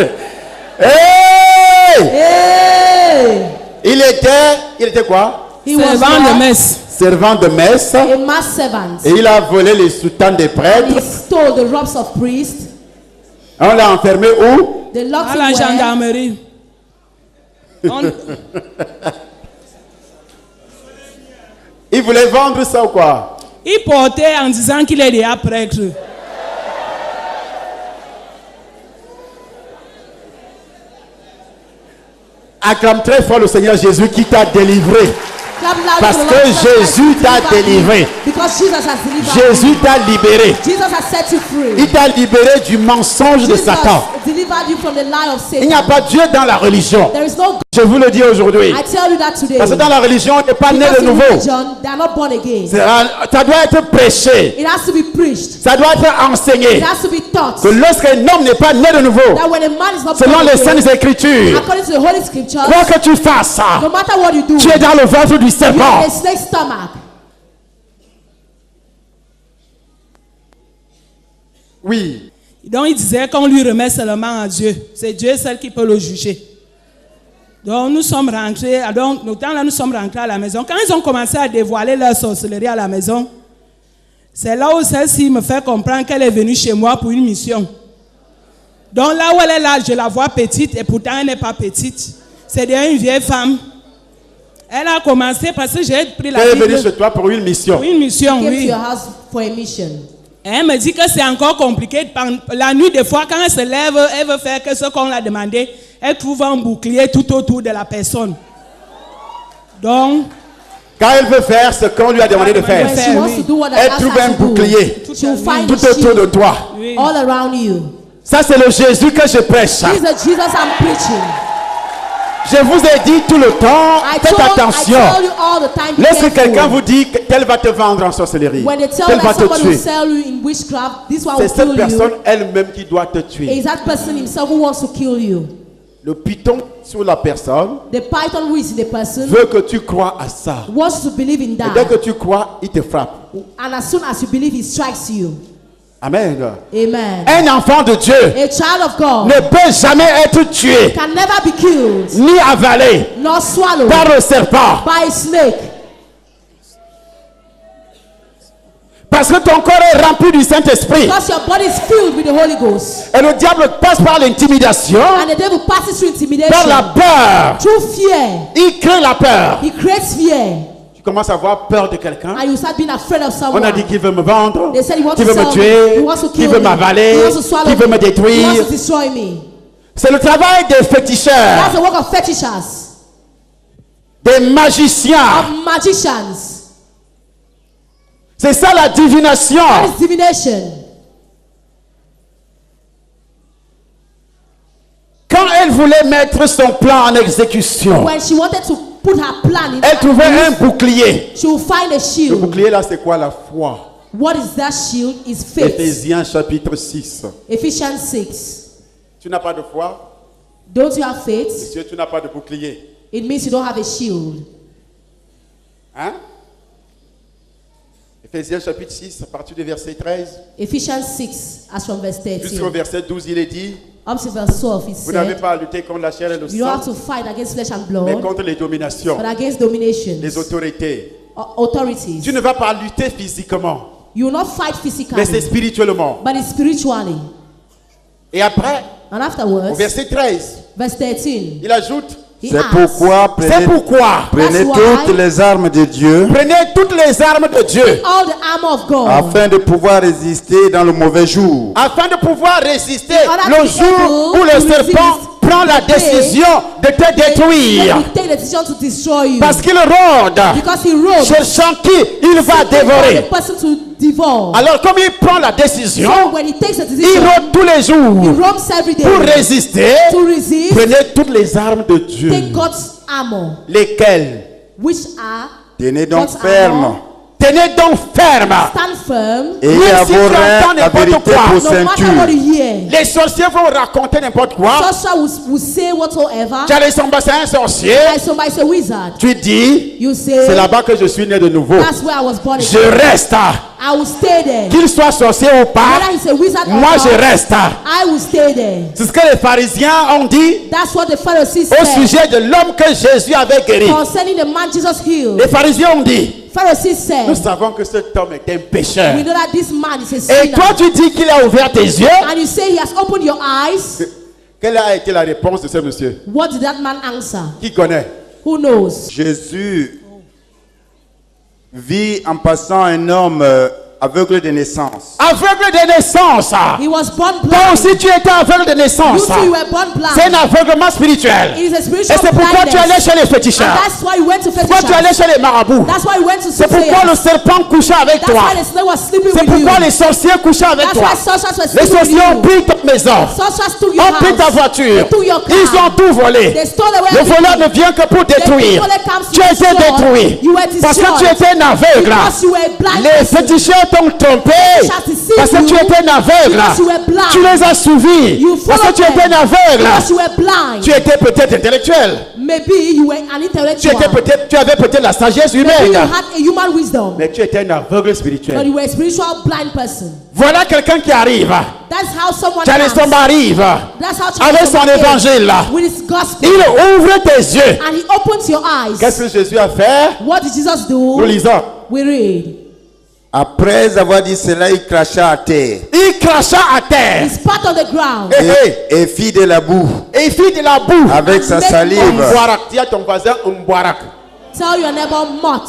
Hey! Hey! Il était quoi? He was Servant de what? messe. Servant de messe. A mass servant. Et il a volé les soutanes des And he prêtres. stole the robes of priests. On l'a enfermé où? They locked À la him where? gendarmerie. On- Il voulait vendre ça ou quoi? il portait en disant qu'il est déjà prêtre. Acclame très fort le Seigneur Jésus qui t'a délivré. Clap loud Parce to the que Lord Jesus Jésus Christ t'a delivered you. délivré. Because Jesus has delivered Jésus you. t'a libéré. Jesus has set you free. Il t'a libéré du mensonge de Jesus Satan. delivered you from the lie of Il n'y a Satan. pas Dieu dans la religion. There is no God. Je vous le dis aujourd'hui. I tell you that today. Parce que dans la religion, on n'est pas né Because de in nouveau. religion, they are not born again. Ça doit être prêché. It has to be preached. Ça doit être enseigné. It has to be taught. Que lorsqu'un homme n'est pas né de nouveau, That when a man is not selon born les again, saintes écritures, according to the Holy Scriptures, quoi que tu fasses, no matter what you do, tu es dans le ventre du you serpent. have a snake's stomach. Oui. Donc il disait qu'on lui remet seulement à Dieu. C'est Dieu seul qui peut le juger. Donc nous sommes rentrés, donc nous sommes rentrés à la maison. Quand ils ont commencé à dévoiler leur sorcellerie à la maison, c'est là où celle-ci me fait comprendre qu'elle est venue chez moi pour une mission. Donc là où elle est là, je la vois petite et pourtant elle n'est pas petite. C'est déjà une vieille femme. Elle a commencé parce que j'ai pris la Elle est venue Bible chez toi pour une mission. pour une mission, Came to oui. your house for a mission. Et elle me dit que c'est encore compliqué. La nuit, des fois, quand elle se lève, elle veut faire que ce qu'on l'a demandé. Elle trouve un bouclier tout autour de la personne. Donc, Quand elle veut faire ce qu'on lui a demandé de faire, When she wants to do what the elle asked trouve her un to do, bouclier she'll find tout the autour de shield toi. oui. all around you. Ça, c'est le Jésus que je prêche. This is the Jesus I'm preaching. Je vous ai dit tout le temps, faites attention. I tell you all the time, be Lorsque careful. quelqu'un vous dit qu'elle va te vendre en sorcellerie, When they tell qu'elle va that te someone will tuer, sell you in witchcraft, this one c'est will cette kill personne you. elle-même qui doit te tuer. Is that person himself who wants to kill you? Le python sur la personne The python who is in the person veut que tu crois à ça. wants to believe in Et dès that. que tu crois, il te frappe. And as soon as you believe, he strikes you. Amen. Amen. Un enfant de Dieu A child of God ne peut jamais être tué can never be killed ni avalé nor swallowed par le serpent. by a snake. Parce que ton corps est rempli du Saint-Esprit. Because your body is filled with the Holy Ghost. Et le diable passe par l'intimidation, And the devil passes through par la intimidation, peur. through fear. Il crée la peur. He creates fear. Tu commences à avoir peur de quelqu'un. And you start being afraid of On someone. a dit qu'il veut me vendre, They said he wants qu'il to veut me sell me. He tuer, wants to qu'il kill veut me. m'avaler, He wants to swallow qu'il veut me me. He wants détruire. to destroy me. C'est le travail des féticheurs, That's the work of fetishers, des magiciens. of magicians. C'est ça la divination. That is divination. Quand elle voulait mettre son plan en exécution, When she wanted to put her plan in, elle trouvait un bouclier. she will find a Le shield. bouclier là, c'est quoi? La foi. What is that shield? Is faith. Éphésiens chapitre 6. Ephesians 6. Tu n'as pas de foi? Don't you have faith? Monsieur, tu n'as pas de bouclier. It means you don't have a shield. Hein? Éphésiens chapitre 6, à partir du verset 13 Ephesians 6, as from verse jusqu'au 13. verset 12, il est dit, Up to verse 12, it vous n'avez said, pas à lutter contre la chair et le you don't have sang, to fight against flesh and mais blood, contre les dominations, but against dominations, les autorités. authorities. Tu ne vas pas lutter physiquement, You will not fight mais c'est physically, spirituellement. but it's spiritually. Et après, And au afterwards, verset 13, verse 13, il ajoute, he C'est asks, pourquoi c'est prenez, pourquoi prenez That's why- toutes les armes de Dieu prenez toutes les armes de Dieu all the armor of God, afin de pouvoir résister dans le mauvais jour. afin de pouvoir résister order le to be jour able où le to serpent resist prend la the day décision de te they détruire. will take the decision to destroy you. Parce qu'il rôde, Because he rose cherchant qui il va seeking for dévorer. the person to devour. Alors comme il prend la décision, So when he takes a il decision, rôde tous les he jours roams every day pour résister. to resist. Prenez toutes les armes de Dieu. Take God's armor, Lesquelles? which are Tenez donc God's ferme armor. Tenez donc ferme. Stand firm. et Même à si vos tu reins entends la n'importe vérité quoi, pour No matter what ceinture. you hear, Les sorciers vont raconter n'importe quoi. sorcerer will say whatsoever. Tu allais tomber sur un sorcier. Like somebody's a wizard. Tu dis, You say, c'est là-bas que je suis né de nouveau. that's where I was born. Je reste. I will stay there. Qu'il soit sorcier ou pas, Whether he's a wizard or moi je not, reste. I will stay there. C'est ce que les pharisiens ont dit That's what the Pharisees au said sujet de l'homme que Jésus avait guéri. concerning the man Jesus healed. Les pharisiens ont dit, Pharisees nous said, savons que cet homme est un pécheur. we know that this man is a Et sinner. toi tu dis qu'il a ouvert tes yeux. And you say he has opened your eyes. Quelle a été la réponse de ce monsieur? What did that man answer? Qui connaît? Who knows? Jésus vit en passant un homme aveugle de naissance. Aveugle de naissance. He was born Toi blind. aussi tu étais aveugle de You naissance. too, you were born C'est un blind. aveuglement spirituel. It is a Et spiritual c'est pourquoi tu allais blindness. chez les And féticheurs. that's why you went to Pourquoi tu allais fetishers. chez les marabouts. That's why you went to C'est pourquoi le soothsayers. serpent couchait avec That's toi. why the snake was sleeping C'est with you. pourquoi les sorciers couchaient avec That's toi. why sorcerers were Les sleeping with sorciers ont you. pris ta maison. Sorcerers took your Ont pris ta house. voiture. They took your car. Ils ont tout volé. They stole away Le voleur everything. ne vient que pour détruire. The people that comes to Tu as été destroy, détruit. you were Parce que tu destroyed. étais un aveugle. Because you were a blind Les person. féticheurs t'ont trompé. Shall deceive Parce que tu you étais un aveugle. because you were blind. Tu les as suivis. You Parce que followed tu étais un them aveugle. because you were blind. Tu étais peut-être intellectuel. Maybe you were an Tu intellectual. tu avais peut-être la sagesse Maybe humaine. you had a human wisdom. Mais tu étais un aveugle But spirituel. you were a spiritual blind person. Voilà quelqu'un qui arrive. That's how someone Charleston comes. arrive. That's how Avec Charleston son came évangile là. with his gospel. Il ouvre tes yeux. And he opens your eyes. Qu'est-ce que Jésus a fait? What did Jesus do? Nous lisons. We read. Après avoir dit cela, il cracha à terre Il cracha à terre. He spat on the ground. et fit de la boue Et il fit de la boue. avec sa Make salive. Mboirak. Dis à ton voisin Mboirak. Tell your neighbor mott.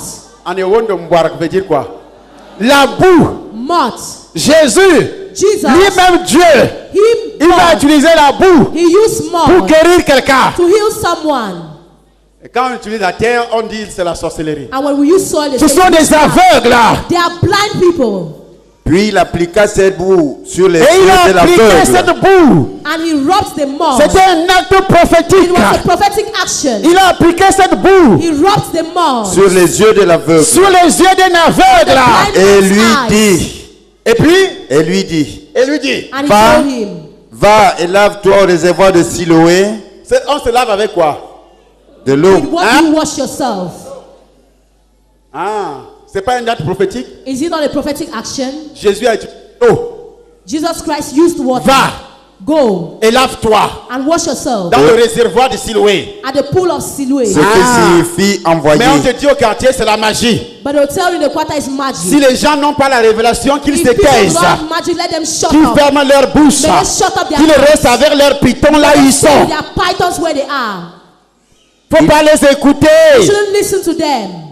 En héros de Mboirak veut dire quoi? La boue. Mott. Jésus, Jesus, lui-même Dieu, il va utiliser la boue he used pour mud guérir quelqu'un. to heal someone. Et quand on utilise la terre, on dit c'est la sorcellerie. And when we use soil, they Ce say sont des aveugles là. they are blind people. Puis il appliqua cette boue sur les Et il yeux de a appliqué l'aveugle. cette boue. And he rubbed the mud. C'était un acte prophétique. It was a prophetic action. Il a appliqué cette boue He rubbed the mud. Sur les yeux de l'aveugle. sur les yeux d'un aveugle. Et lui dit. Et puis, Et lui dit. And he Va. told him, Va et lave-toi au réservoir de Siloé on se lave avec quoi? de l'eau. with what Hein? you wash yourself. Ah, c'est pas un acte prophétique. Is it not a prophetic action? Jésus a dit, oh, Jesus Christ used water. va Go et lave-toi and wash yourself dans le réservoir de Siloé. at the pool of Siloé. Ce que signifie envoyer. Mais on te dit au quartier, c'est la magie. But they'll tell you the quarter is magic. Si les gens n'ont pas la révélation, qu'ils If se people taisent, don't have magic, let them shut qu'ils up. ferment leur bouche, May they shut up their qu'ils mouths. restent avec leurs pitons là où ils Stay sont. with their pythons where they are. Faut pas les You écouter. shouldn't listen to them.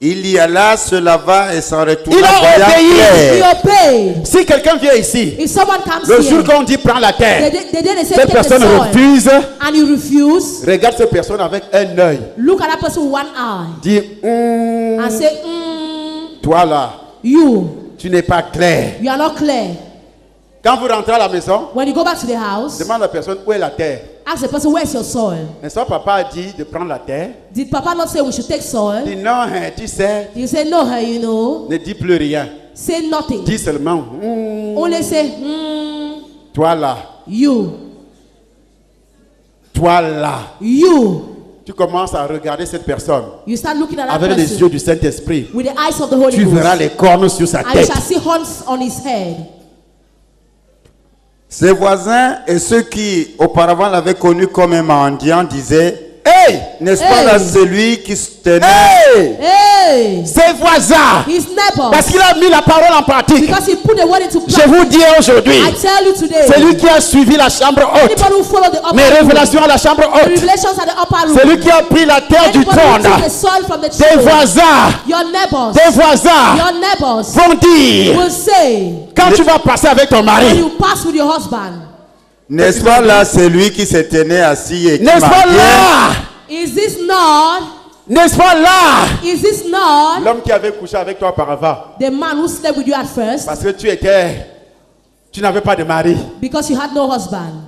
Il y alla, se lava et s'en retourna. Il a voyant obéi. He clair. obeyed. Si quelqu'un vient ici, If someone comes le here, jour qu'on dit prends la the terre, day they say cette take the personne soil, refuse. and you refuse, Regarde cette personne avec un œil. look at that person with one eye Dis, and say, toi là, you tu n'es pas clair. are not clear. Quand vous rentrez à la maison, When you go back to the house, demande à la personne où est la terre. ask the person, where's your soil? N'est-ce pas, papa a dit de prendre la terre? Did Papa not say we should take soil? Dis non, hein, tu sais, You say, no, you know. ne dis plus rien. Say nothing. Dis seulement, Only say, toi là, you. toi là. You. Tu commences à regarder cette personne You start looking at that avec les person yeux du Saint-Esprit. with the eyes of the Holy Tu Ghost. verras les cornes sur sa And you tête. shall see horns on his head. Ses voisins et ceux qui auparavant l'avaient connu comme un mendiant disaient, Hey! n'est-ce pas Hey. là celui qui se tenait Hey! Hey! Ses voisins! His neighbor. Parce qu'il a mis la parole en pratique. Because he put the word into Je practice. vous dis aujourd'hui, I tell you today. c'est lui qui a suivi la chambre haute. Anybody who follow the upper Mes room, révélations à la chambre the haute. revelations at the upper room. C'est lui qui a pris la terre du Anybody who trône. took the soil from the Tes tree. voisins, Your neighbors. tes voisins Your neighbors vont dire, will say quand tu vas passer avec ton when mari, you pass with your husband. N'est-ce pas là celui qui se tenait assis et qui n'est-ce pas mendiait? là? Is this not? N'est-ce pas là? Is this not L'homme qui avait couché avec toi auparavant, the man who slept with you at first parce que tu n'avais pas de mari because you had no husband?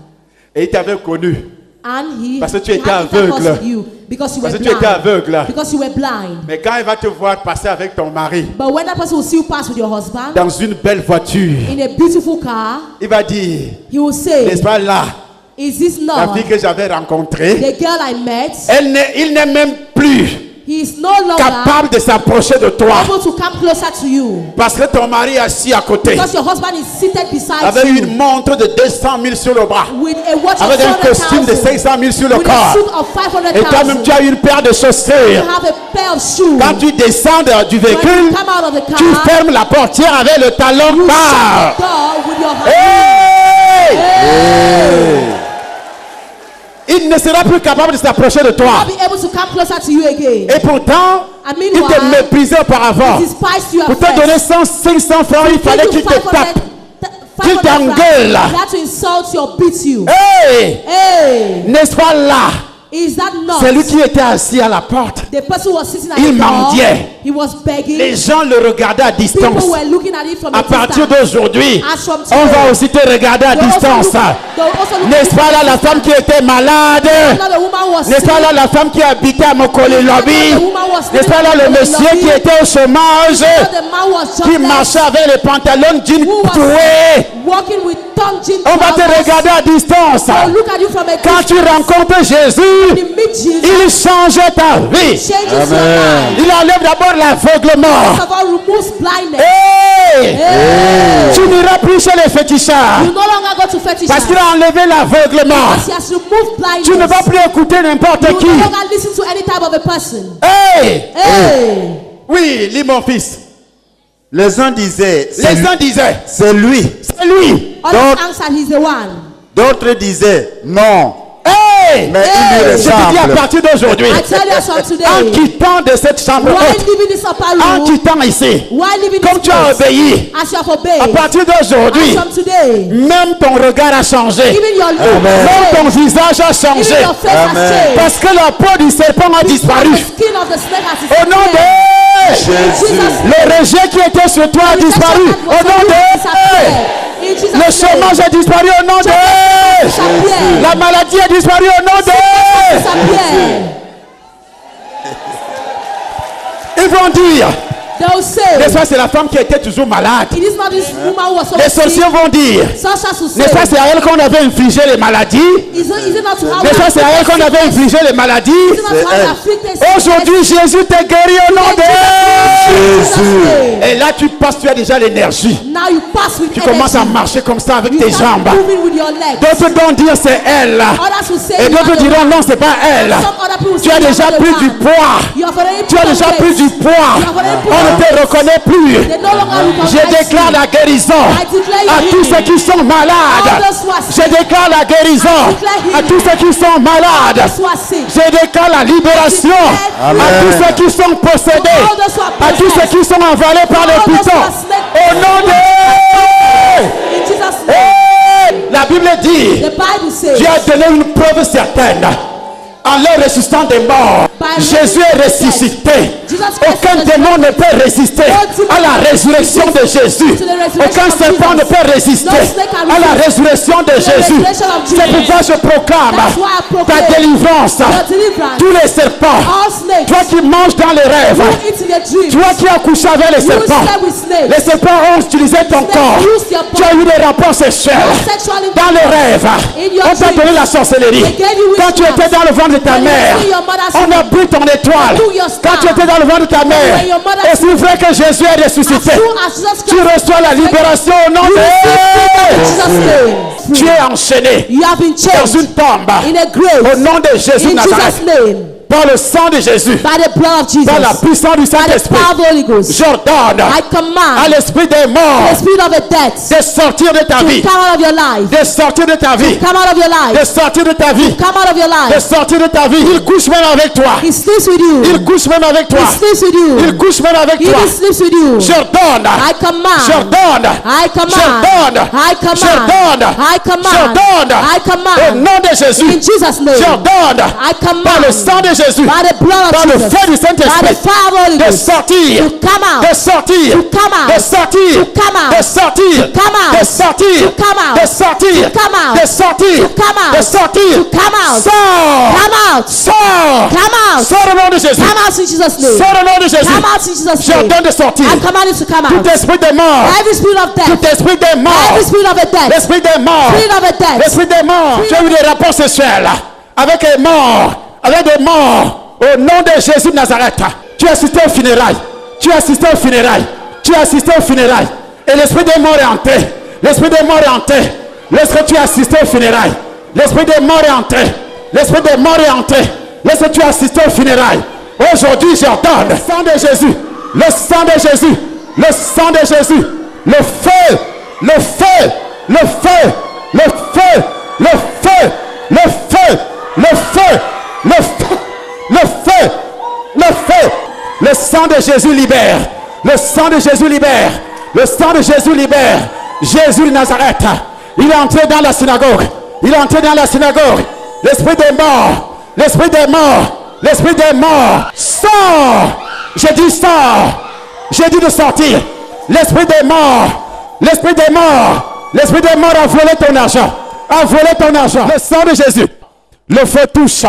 et il t'avait connu. And he Parce que tu he étais had intercourse aveugle. with you because you Parce were que tu étais blind. aveugle. Because you were blind. Mais quand il va te voir passer avec ton mari But when that person will see you pass with your husband dans une belle voiture, in a beautiful car, il va dire, he will say, n'est-ce pas là, is this la not fille que j'avais rencontrée, the girl I met? il n'est même plus He is no longer capable de s'approcher de toi able to come closer to you parce que ton mari est assis à côté because your husband is seated beside avec you une montre de 200 000 sur le bras, with a watch avec un of costume de 400,000, 500 000 sur le with a corps, suit of et toi-même 500,000. tu as une paire de You chaussures. have a pair of shoes. Quand tu descends du When you véhicule, come out of the car, tu fermes la portière avec le talon you bas. shut the door with your hand. Hey! Il ne sera plus capable de s'approcher de toi. I'll be able to come closer to you again. Et pourtant, And il te meanwhile, méprisait auparavant. he despised you at Pour te donner first. 500 francs, il fallait qu'il te tape. Qu'il t'engueule. He had to insult you or beat you. Hey! Hey, N'est-ce pas là? is that not C'est lui qui était assis à la porte. the person who was sitting at Il the door? mendiait. He was begging. Les gens le regardaient à distance. People were looking at it from a À partir distance. d'aujourd'hui, As from on va today, aussi te regarder à they'll also distance. look- they'll also look N'est-ce at pas you là from la a femme qui distance. était malade? Now the woman was N'est-ce pas sick. là la femme qui habitait à Mokole Lobby? The woman was N'est-ce pas là le living in monsieur Lobby. qui était au chômage? Now the man was Qui jobless, marchait avec les pantalons jeans who was troués? walking with tongue jeans. On va te regarder à distance. They'll look at you from a Quand tu distance. rencontres Jésus, You meet Jesus. il change ta vie. Changes your life. Il enlève d'abord l'aveuglement. First of all, removes blindness. Hey! Hey. Tu n'iras plus chez les fétichards You no longer go to fetish parce qu'il house. a enlevé l'aveuglement. Because he has removed blindness. Tu ne vas plus écouter n'importe You qui. no longer listen to any type of a person. Hey! Hey. Oui, lis mon fils. Les uns disaient, Les uns disaient, c'est lui. c'est lui. Others Donc- answered, he's the one. D'autres disaient, non. Hey! Hey, Mais il lui je te dis à ressemble. partir d'aujourd'hui, I tell you from today, en quittant de cette chambre while haute, living this upper en room, quittant ici, while living comme this tu as place, obéi, as you have à obeyed, partir as d'aujourd'hui, from today, même ton regard a changé, even your look même has ton changed, visage a even changé, your face has Amen. changed. parce que la peau du serpent a disparu. The skin of the snake has Au nom disappeared. de Jésus. le rejet qui était sur toi a disparu. Au nom de le chômage a disparu. Au nom de la maladie a disparu. Au nom de ils vont dire, They'll say, n'est-ce pas, c'est la femme qui était toujours malade. it is not this woman who was so Les sorciers sick. vont dire, Sorcerers will say, n'est-ce pas, c'est à elle qu'on avait infligé les maladies. is it not to have N'est-ce pas, c'est à elle qu'on avait infligé les maladies. Is it not to have elle. afflicted sickness? Aujourd'hui, Jésus t'a guéri au nom de Jésus. Et là, tu passes, tu as déjà l'énergie. Now you pass with Tu commences à energy. marcher comme ça avec You tes start jambes. moving with your legs. D'autres vont dire c'est elle. Others will say Et you are d'autres the diront one. non, c'est pas elle. Some other people will Tu as say you déjà are the pris du one. poids. You have already Tu as put on déjà weight. pris du poids. You have already put On ne on te reconnaît plus. They no longer recognize Je déclare you. la guérison I declare à your tous ceux healing. qui sont malades. All those who are Je sick. déclare la guérison I declare healing. à tous ceux qui sont malades. Those who are sick. Je déclare la libération à Amen. tous ceux qui sont possédés, All those who are à tous ceux possessed. qui sont envolés par les All those who pitons. are snake- Au nom de In Jesus' name. Hey! La Bible dit, The Bible says, Dieu a donné une preuve certaine. En leur ressuscitant des morts, By Jésus est ressuscité. Jesus Christ Aucun is démon ne peut résister à la résurrection de Jésus. To the resurrection Aucun of serpent Jesus. ne peut résister No snake can à la resist. résurrection de To the Jésus. resurrection of C'est Jesus. pourquoi je proclame That's why I ta proclaim délivrance. your deliverance. Tous les serpents, All snakes. toi qui manges dans les rêves, You eat in your dreams. toi qui as couché avec les You serpents, slept with snakes. les serpents ont utilisé ton corps. used your Tu as eu des rapports sexuels Sexually dans les rêves. In your On t'a dreams. donné la sorcellerie. They gave you Quand tu witchcraft. étais dans le ventre de ta When you mère, were in your mother's on a pris ton étoile. They took your star. Quand tu étais dans le ventre de ta mère, When your mother's et c'est vrai que Jésus est As ressuscité. soon as Jesus Tu Christ reçois la libération au nom you receive freedom in de Jesus' name. Tu es enchaîné You have been dans changed une tombe in a grave. au nom de Jésus de In Nazareth. Jesus' name. Par le sang de Jésus, By the blood of Jesus. par la puissance du By the Saint-Esprit, power of the Holy Ghost. j'ordonne I à command l'esprit des morts the spirit of the dead de sortir de ta to vie, come out of your life. de sortir de ta vie, Come out of your de life. sortir de ta vie, Come out of your de life. sortir de ta vie. Il couche même avec toi. He sleeps with you. Il couche même avec toi. He sleeps with you. Il couche même avec He toi. even sleeps with you. J'ordonne. I command. J'ordonne. I command. J'ordonne. I command. J'ordonne. I command. J'ordonne. I Au command. nom de In Jésus. Jesus' name. J'ordonne. I command. Par le sang de Jésus. By the blood of Par le Jesus. feu du By the Saint-Esprit. fire of the Holy De Ghost. sortir. To come out. De sortir. To come out. De sortir. To come out. De sortir. To come out. De sortir. To come out. De sortir. To come out. De sortir. To come out. De sortir. To come out. Sors. Come out. Sors. Come out. Sors au nom de Jésus. Come out in Jesus' name. Sors au nom de Jésus. Come out in Jesus' name. J'ordonne de sortir. I command you to come Tout out. esprit de mort. Every spirit of Tout death. esprit de mort. Every spirit of the dead. L'esprit des morts. Spirit of the dead. L'esprit des morts. Tu as eu des rapports sexuels avec les morts. Avec des morts. Au nom de Jésus de Nazareth. Tu as assisté aux funérailles. Tu as assisté aux funérailles. Tu as assisté aux funérailles. Et l'esprit des morts est hanté. L'esprit des morts est hanté. Lorsque tu as assisté aux funérailles. L'esprit des morts est hanté. L'esprit des morts est hanté. Lorsque tu as assisté aux funérailles. Aujourd'hui, j'ordonne le sang de Jésus. Le sang de Jésus. Le sang de Jésus. Le feu. Le feu. Le feu. Le feu. Le feu. Le feu. Le feu. Le feu. Le feu. Le feu. Le sang de Jésus libère. Le sang de Jésus libère. Le sang de Jésus libère. Jésus de Nazareth. Il est entré dans la synagogue. Il est entré dans la synagogue. L'esprit des morts. L'esprit des morts. L'esprit des morts. Sors. J'ai dit sors. J'ai dit de sortir. L'esprit des morts. L'esprit des morts. L'esprit des morts a volé ton argent. A volé ton argent. Le sang de Jésus. Le feu touche.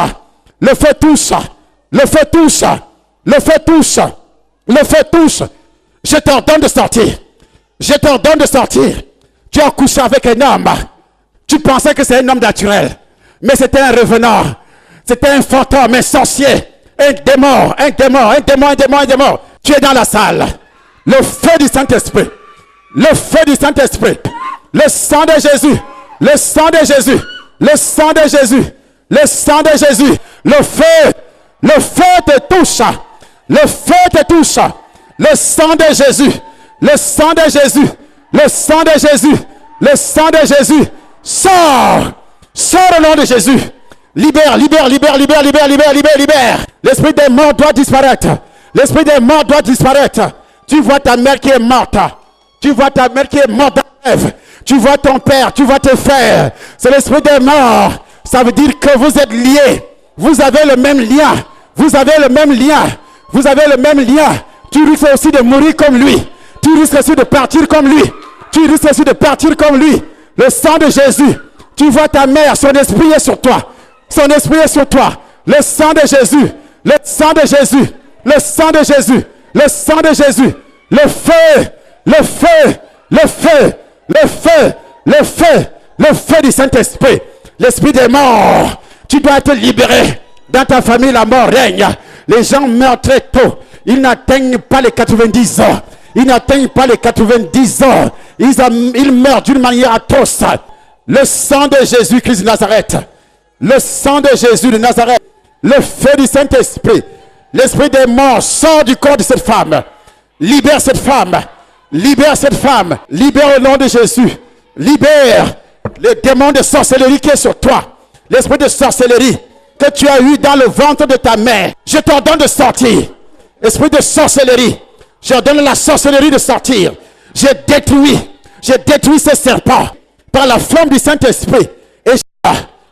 Le feu touche. Le feu touche. Le feu touche. Le feu touche. Je t'ordonne de sortir. Je t'ordonne de sortir. Tu as couché avec un homme. Tu pensais que c'est un homme naturel. Mais c'était un revenant. C'était un fantôme, un sorcier. Un démon, un démon, un démon, un démon, un démon. Tu es dans la salle. Le feu du Saint-Esprit. Le feu du Saint-Esprit. Le sang de Jésus. Le sang de Jésus. Le sang de Jésus. Le sang de Jésus. Le feu. Le feu te touche. Le feu te touche. Le sang de Jésus. Le sang de Jésus. Le sang de Jésus. Le sang de Jésus. Sors. Sors au nom de Jésus. Libère, libère, libère, libère, libère, libère, libère, libère. L'esprit des morts doit disparaître. L'esprit des morts doit disparaître. Tu vois ta mère qui est morte. Tu vois ta mère qui est morte dans le rêve. Tu vois ton père, tu vois tes frères. C'est l'esprit des morts. Ça veut dire que vous êtes liés. Vous avez le même lien. Vous avez le même lien. Vous avez le même lien. Tu risques aussi de mourir comme lui. Tu risques aussi de partir comme lui. Tu risques aussi de partir comme lui. Le sang de Jésus. Tu vois ta mère, son esprit est sur toi. Son esprit est sur toi. Le sang de Jésus. Le sang de Jésus. Le sang de Jésus. Le sang de Jésus. Le feu. Le feu. Le feu. Le feu. Le feu. Le feu du Saint-Esprit. L'esprit des morts. Tu dois être libéré. Dans ta famille, la mort règne. Les gens meurent très tôt. Ils n'atteignent pas les 90 ans. Ils n'atteignent pas les 90 ans. Ils meurent d'une manière atroce. Le sang de Jésus-Christ de Nazareth. Le sang de Jésus de Nazareth. Le feu du Saint-Esprit. L'esprit des morts sort du corps de cette femme. Libère cette femme. Libère cette femme. Libère au nom de Jésus. Libère le démon de sorcellerie qui est sur toi. L'esprit de sorcellerie que tu as eu dans le ventre de ta mère. Je t'ordonne de sortir. Esprit de sorcellerie. J'ordonne la sorcellerie de sortir. J'ai détruit ces serpents par la flamme du Saint-Esprit. Et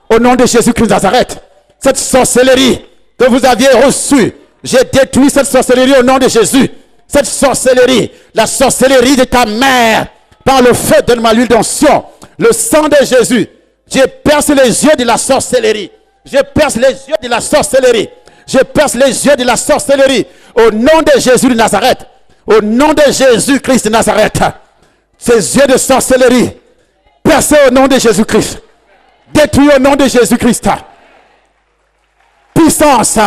au nom de Jésus-Christ de Nazareth, cette sorcellerie que vous aviez reçue, j'ai détruit cette sorcellerie au nom de Jésus. Cette sorcellerie, la sorcellerie de ta mère, par le feu de ma l'huile d'onction, le sang de Jésus. Je perce les yeux de la sorcellerie. Je perce les yeux de la sorcellerie. Je perce les yeux de la sorcellerie. Au nom de Jésus de Nazareth. Au nom de Jésus-Christ de Nazareth. Ces yeux de sorcellerie. Percés au nom de Jésus-Christ. Détruits au nom de Jésus-Christ. Puissance.